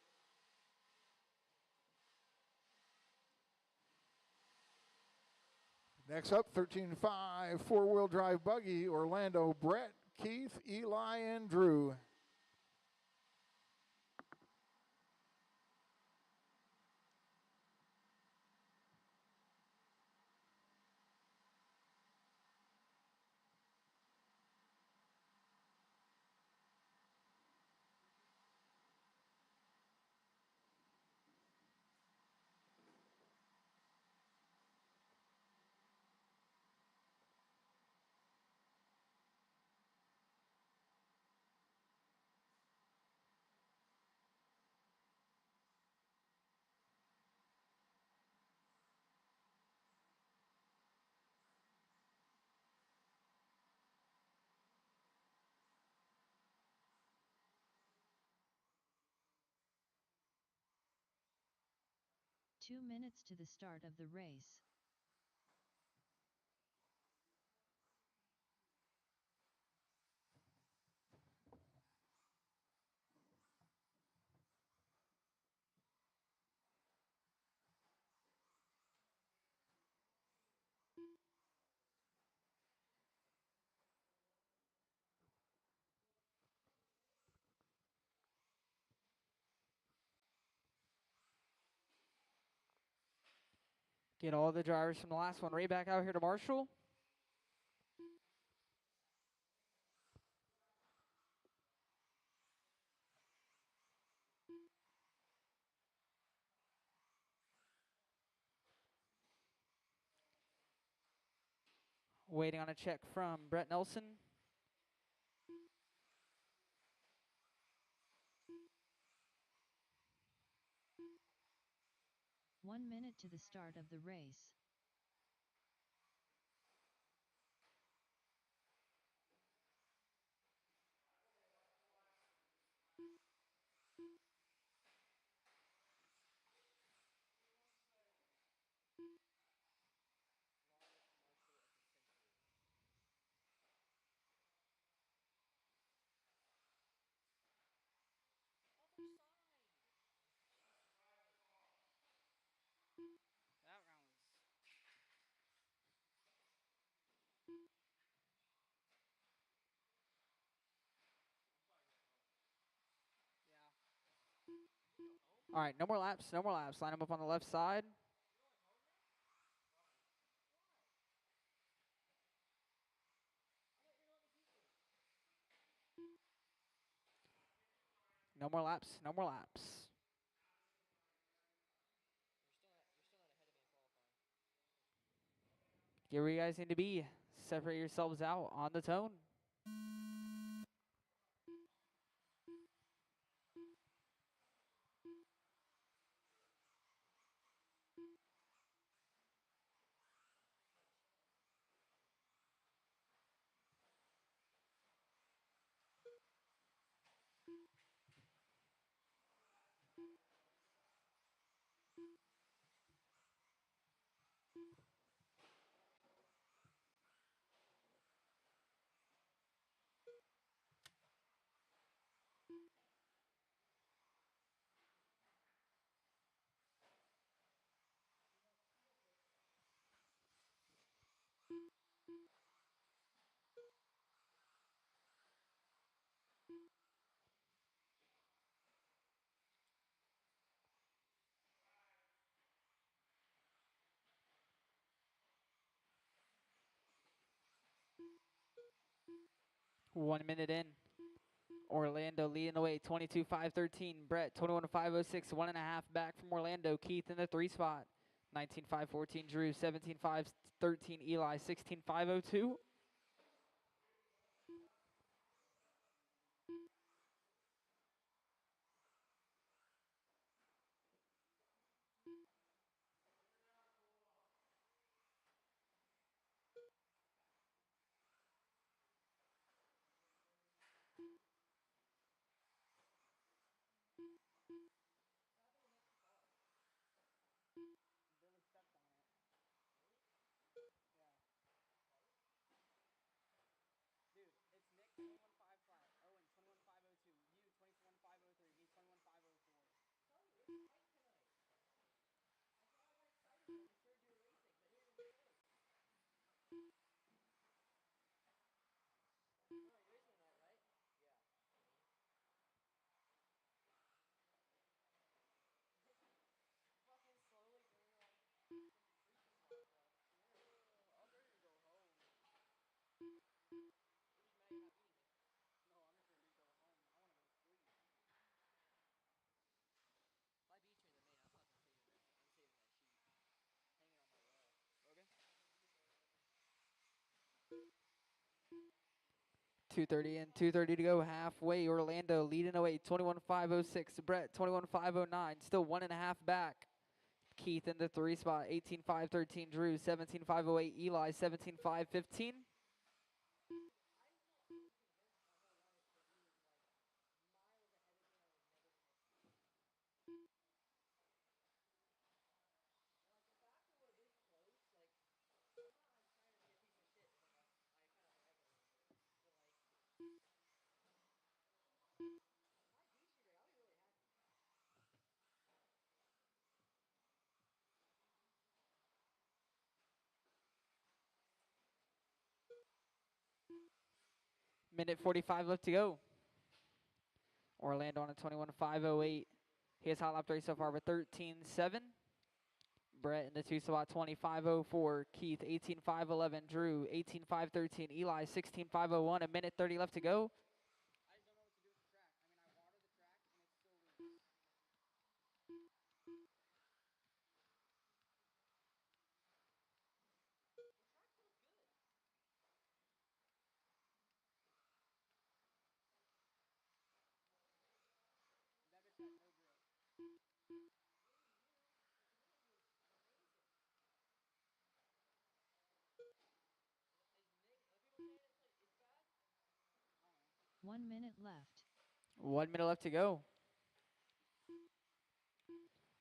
Next up, 13.5 four-wheel drive buggy. Orlando, Brett, Keith, Eli, and Drew. Two minutes to the start of the race. Get all the drivers from the last one right back out here to Marshall. Waiting on a check from Brett Nelson. One minute to the start of the race. All right, no more laps, no more laps. Line them up on the left side. No more laps, no more laps. Get where you guys need to be. Separate yourselves out on the tone. 1 minute in. Orlando leading the way, 22-5-13. Brett, 21-5-06, 1.5 back from Orlando. Keith in the 3 spot, 19-5-14. Drew, 17-5-13. Eli, 16-5-02. Dude, it's Nick 21-5 flat, Owen 21-5-02, you 21-5-03, me 21-5-04. If I beat you in the main, I'm not gonna save that. I'm saving that sheet. Hanging on my wall. Okay. 2:30 and 2:30 to go, halfway. Orlando leading away, 21-5-06. Brett, 21-5-09, still 1.5 back. Keith in the 3 spot, 18-5-13. Drew, 17-5-08. Eli, 17-5-15. Minute 45 left to go. Orlando on a 21-5-08. He has hot lap 3 so far with 13-7. Brett in the 2 spot, 25-04. Keith, 18-5-11. Drew, 18-5-13. Eli, 16-5-01. A minute 30 left to go. I just don't know what to do with the track. I mean, I water the track, and it's still loose. That bitch had no grip. 1 minute left. 1 minute left to go.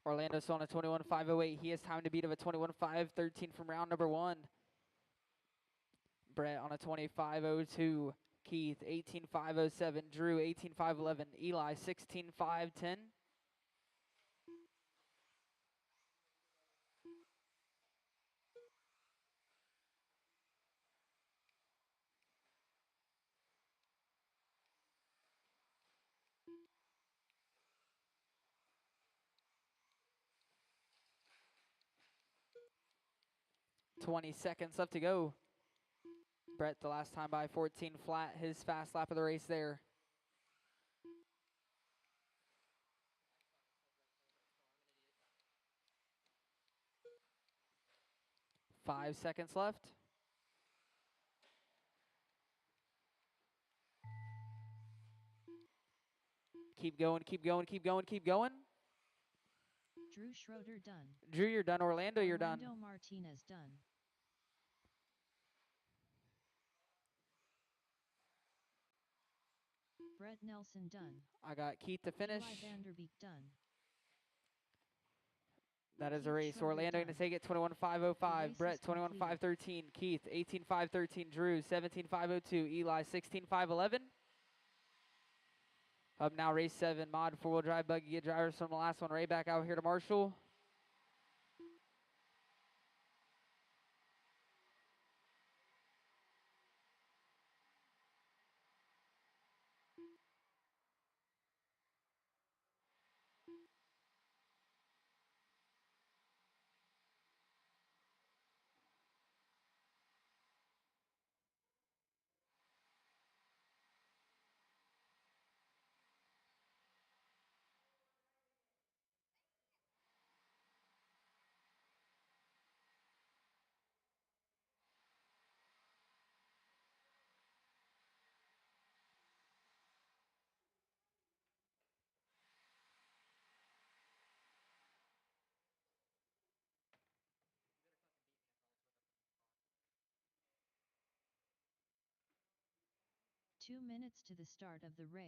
Orlando still on a 21-5-08. He has time to beat of a 21-5-13 from round number 1. Brett on a 25-02. Keith, 18-5-07. Drew, 18-5-11. Eli, 16-5-10. 20 seconds left to go. Brett, the last time by 14 flat, his fast lap of the race there. Five seconds left. Keep going, keep going, keep going, keep going. Drew Schroeder done. Drew, you're done. Orlando, you're done. Orlando Martinez done. Brett Nelson done. I got Keith to finish. Eli Vanderbeek done. That is Keith a race. Schroeder Orlando done. going to take it The 21-5-05. race Brett, is completed. 21-5-13. Keith, 18-5-13. Drew, 17-5-02. Eli, 16-5-11. Up now, race 7. Mod 4-wheel drive buggy. Get drivers from the last one right back out here to Marshall. 2 minutes to the start of the race.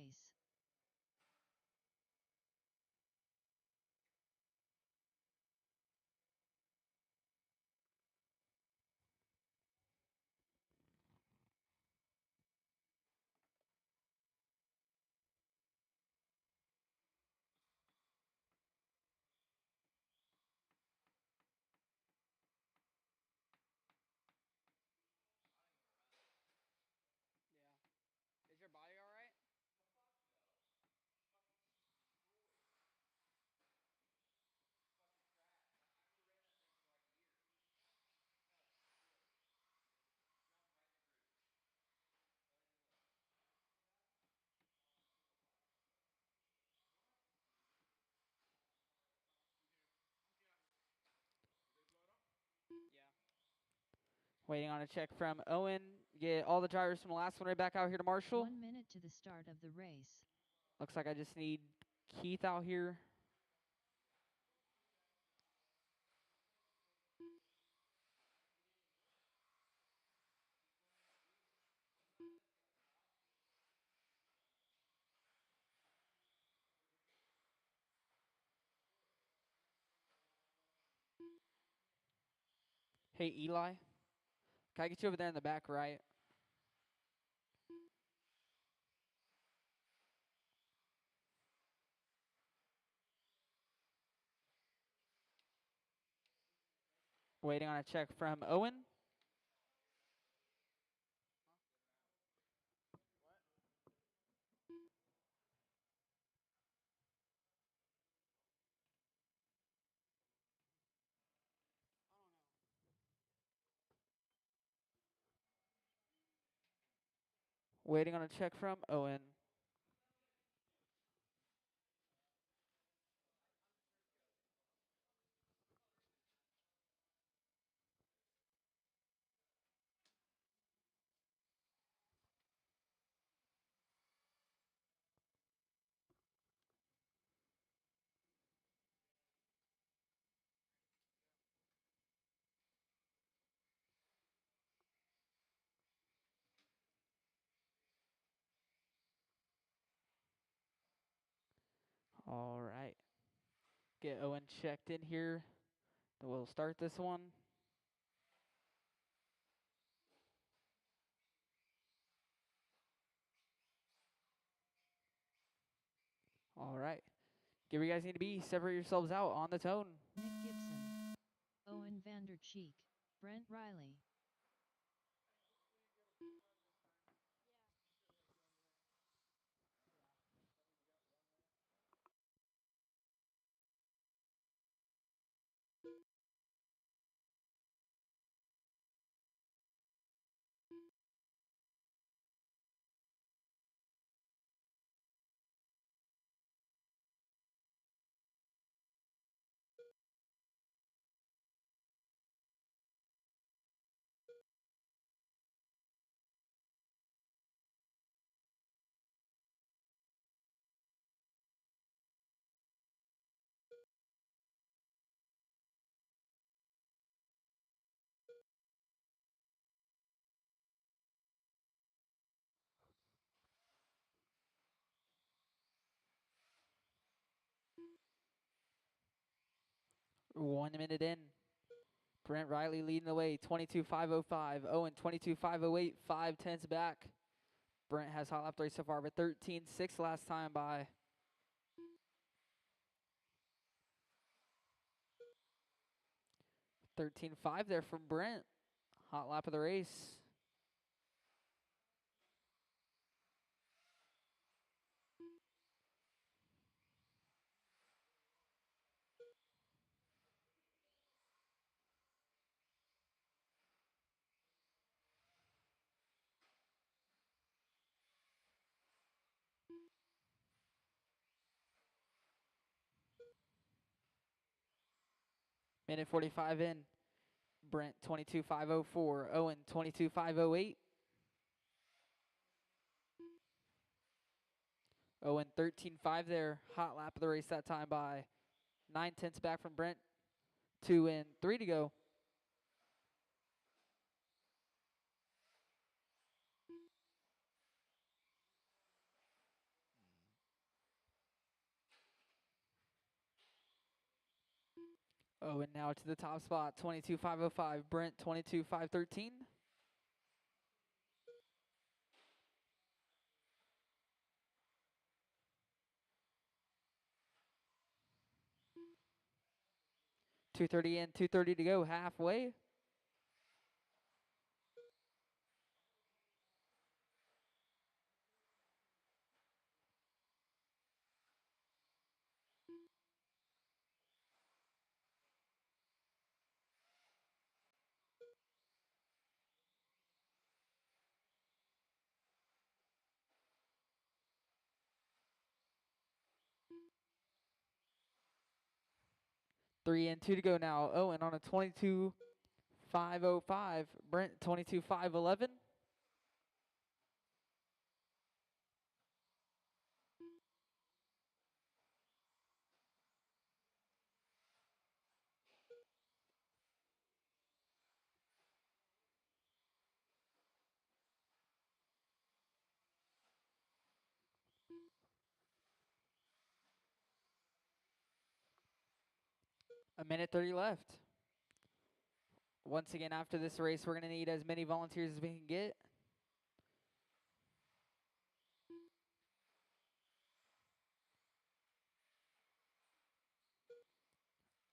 Is your body all right? Yeah. Waiting on a check from Owen. Get all the drivers from the last one right back out here to Marshall. 1 minute to the start of the race. Looks like I just need Keith out here. Hey, Eli. Can I get you over there in the back right? Waiting on a check from Owen. Waiting on a check from Owen. All right. Get Owen checked in here. Then we'll start this one. All right. Get where you guys need to be. Separate yourselves out on the tone. Nick Gibson, Owen Vander Cheek, Brent Riley. One minute in. Brent Riley leading the way, 22.505. Owen, 22.508, 5/10 back. Brent has hot lap 3 so far, but 13.6 last time by. 13.5 there from Brent. Hot lap of the race. Minute 45 in. Brent 22.504. Owen 22.508. Owen 13.5 there. Hot lap of the race that time by. 9/10 back from Brent. 2 and 3 to go. Oh, and now to the top spot, 22.505. Brent, 22.513. .230 in, 2:30 to go, halfway. Three and two to go now. Owen on a 22.505. Brent, 22.511. A minute 30 left. Once again, after this race, we're going to need as many volunteers as we can get.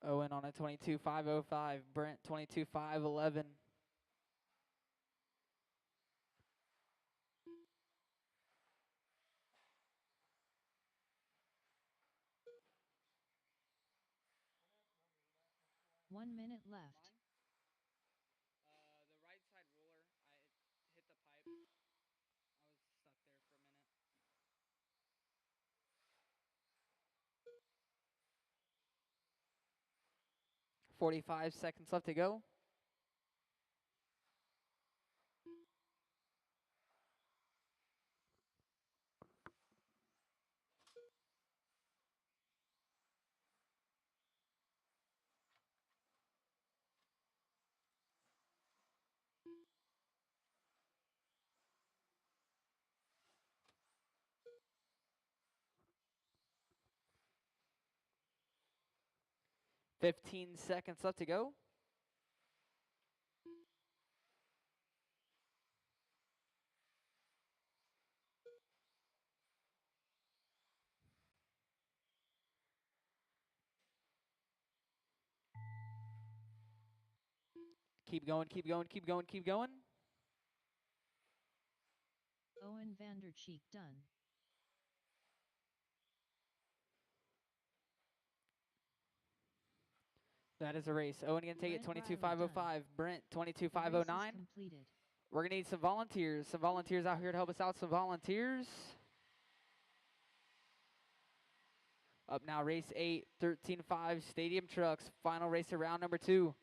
Owen on a 22.505. Brent, 22.511. 1 minute left. The right side roller, I hit the pipe. I was stuck there for a minute. 45 seconds left to go. Fifteen seconds left to go. Keep going, keep going, keep going, keep going. Owen Vandercheek done. That is a race. Owen going to take it Brent Riley 22.505. Brent, The race 22.509. is completed. We're going to need some volunteers. Some volunteers out here to help us out. Some volunteers. Up now, race 8, 13.5, Stadium Trucks. Final race of round number 2.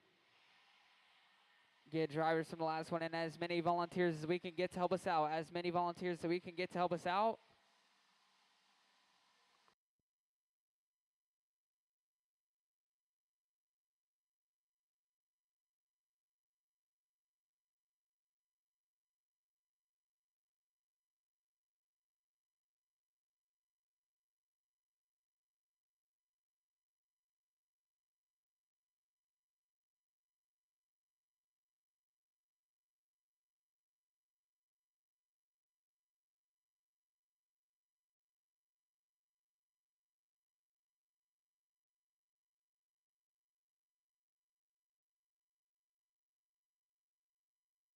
Get drivers from the last one and as many volunteers as we can get to help us out. As many volunteers as we can get to help us out.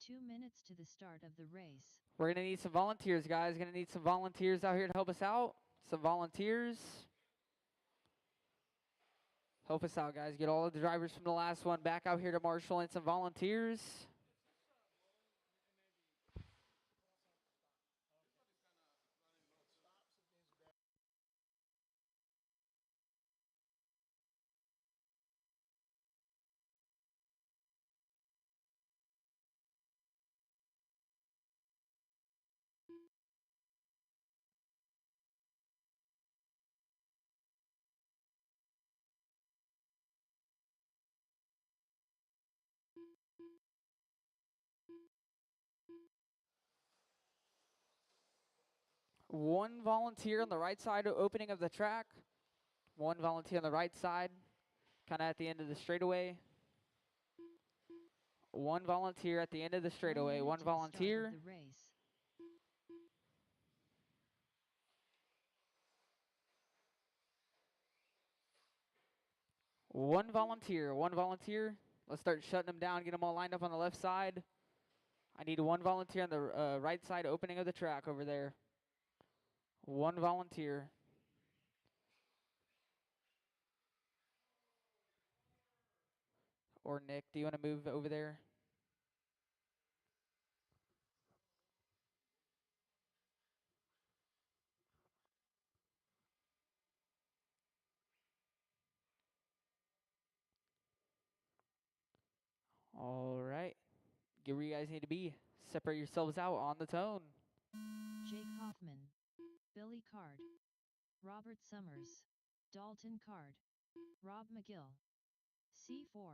Two minutes to the start of the race. We're going to need some volunteers, guys. Going to need some volunteers out here to help us out. Some volunteers. Help us out, guys. Get all of the drivers from the last one back out here to Marshall and some volunteers. One volunteer on the right side opening of the track. One volunteer on the right side kind of at the end of the straightaway. One volunteer at the end of the straightaway. One volunteer. The race. One volunteer. One volunteer. Let's start shutting them down. Get them all lined up on the left side. I need one volunteer on the right side opening of the track over there. One volunteer. Or Nick, do you want to move over there? All right. Get where you guys need to be. Separate yourselves out on the tone. Jake Hoffman, Billy Card, Robert Summers, Dalton Card, Rob McGill, C4.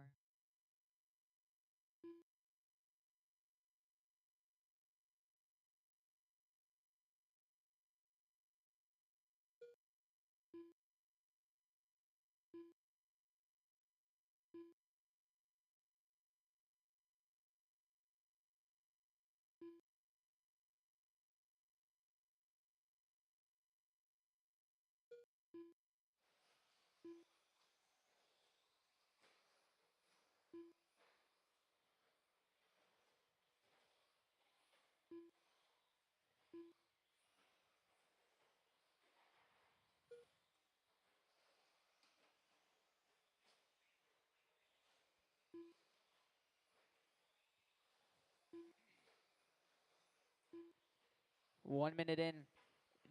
One minute in.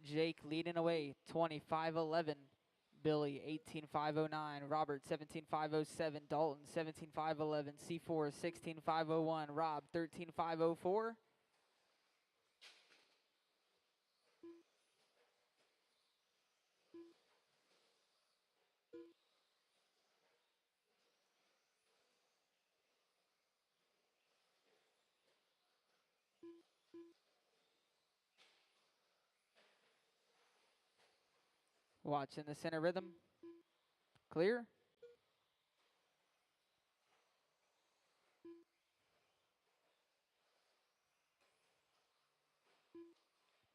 Jake leading away, 25-11. Billy, 18-509. Robert, 17-507. Dalton, 17-511. C4, 16-501. Rob, 13-504. Watching the center rhythm. Clear.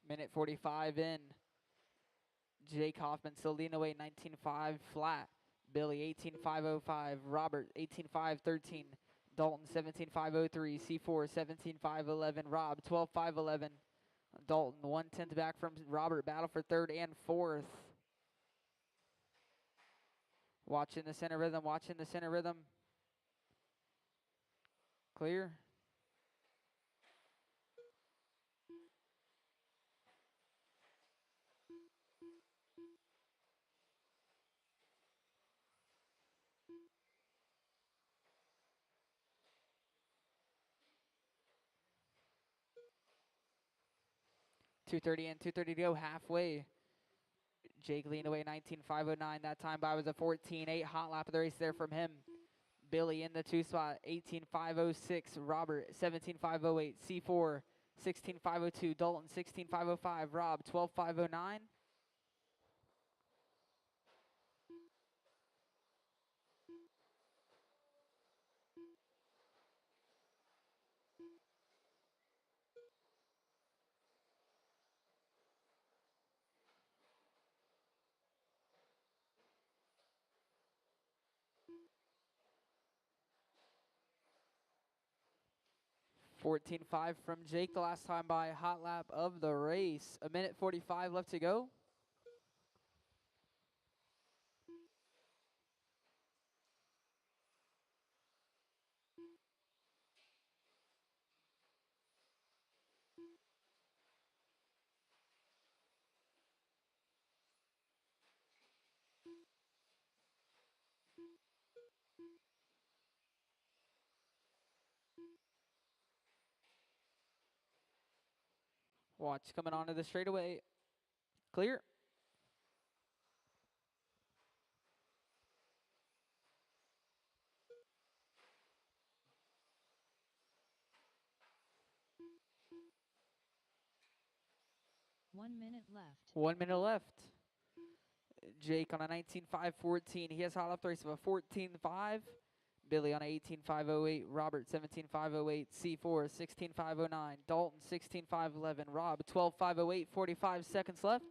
Minute 45 in. Jake Hoffman still leading away, 19-5 flat. Billy, 18-505. Robert, 18-513. Dalton, 17-503. C4, 17-511. Rob, 12-511. Dalton, 1/10 back from Robert. Battle for third and fourth. Watching the center rhythm. Watching the center rhythm. Clear. .230 in, 2:30 to go, halfway. Jake leaned away, 19-509. That time by was a 14-8. Hot lap of the race there from him. Billy in the 2 spot, 18-506. Robert, 17-508. C4, 16-502. Dalton, 16-505. Rob, 12-509. .14.5 from Jake the last time by. Hot lap of the race. A minute 45 left to go. Watch coming onto the straightaway. Clear. One minute left. 1 minute left. Jake on a 19.5.14. He has hot lap race of a 14.5. Billy on a 18.5.08. Robert 17.5.08. C4 16.5.09. Dalton 16.5.11. Rob 12.5.08. 45 seconds left.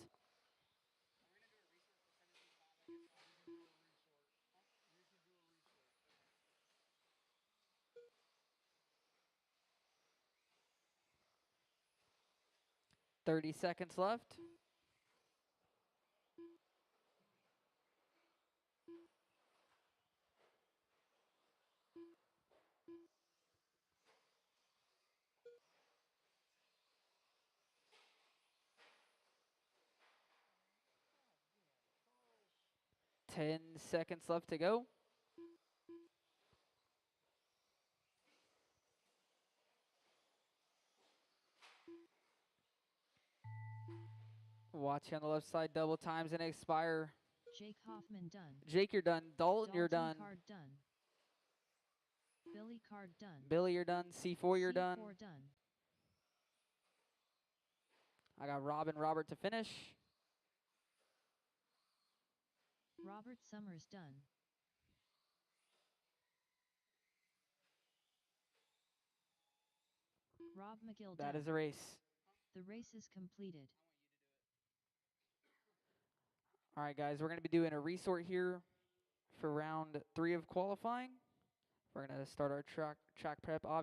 30 seconds left. Ten seconds left to go. Watch you on the left side, double times and expire. Jake Hoffman done. Jake, you're done. Dalton, you're done. Card done. Billy card done. Billy, you're done. C4, you're done. C4 done. I got Rob and Robert to finish. Robert Summers done. Rob McGill done. That is a race. The race is completed. All right, guys, we're going to be doing a resort here for round 3 of qualifying. We're going to start our track prep, obviously.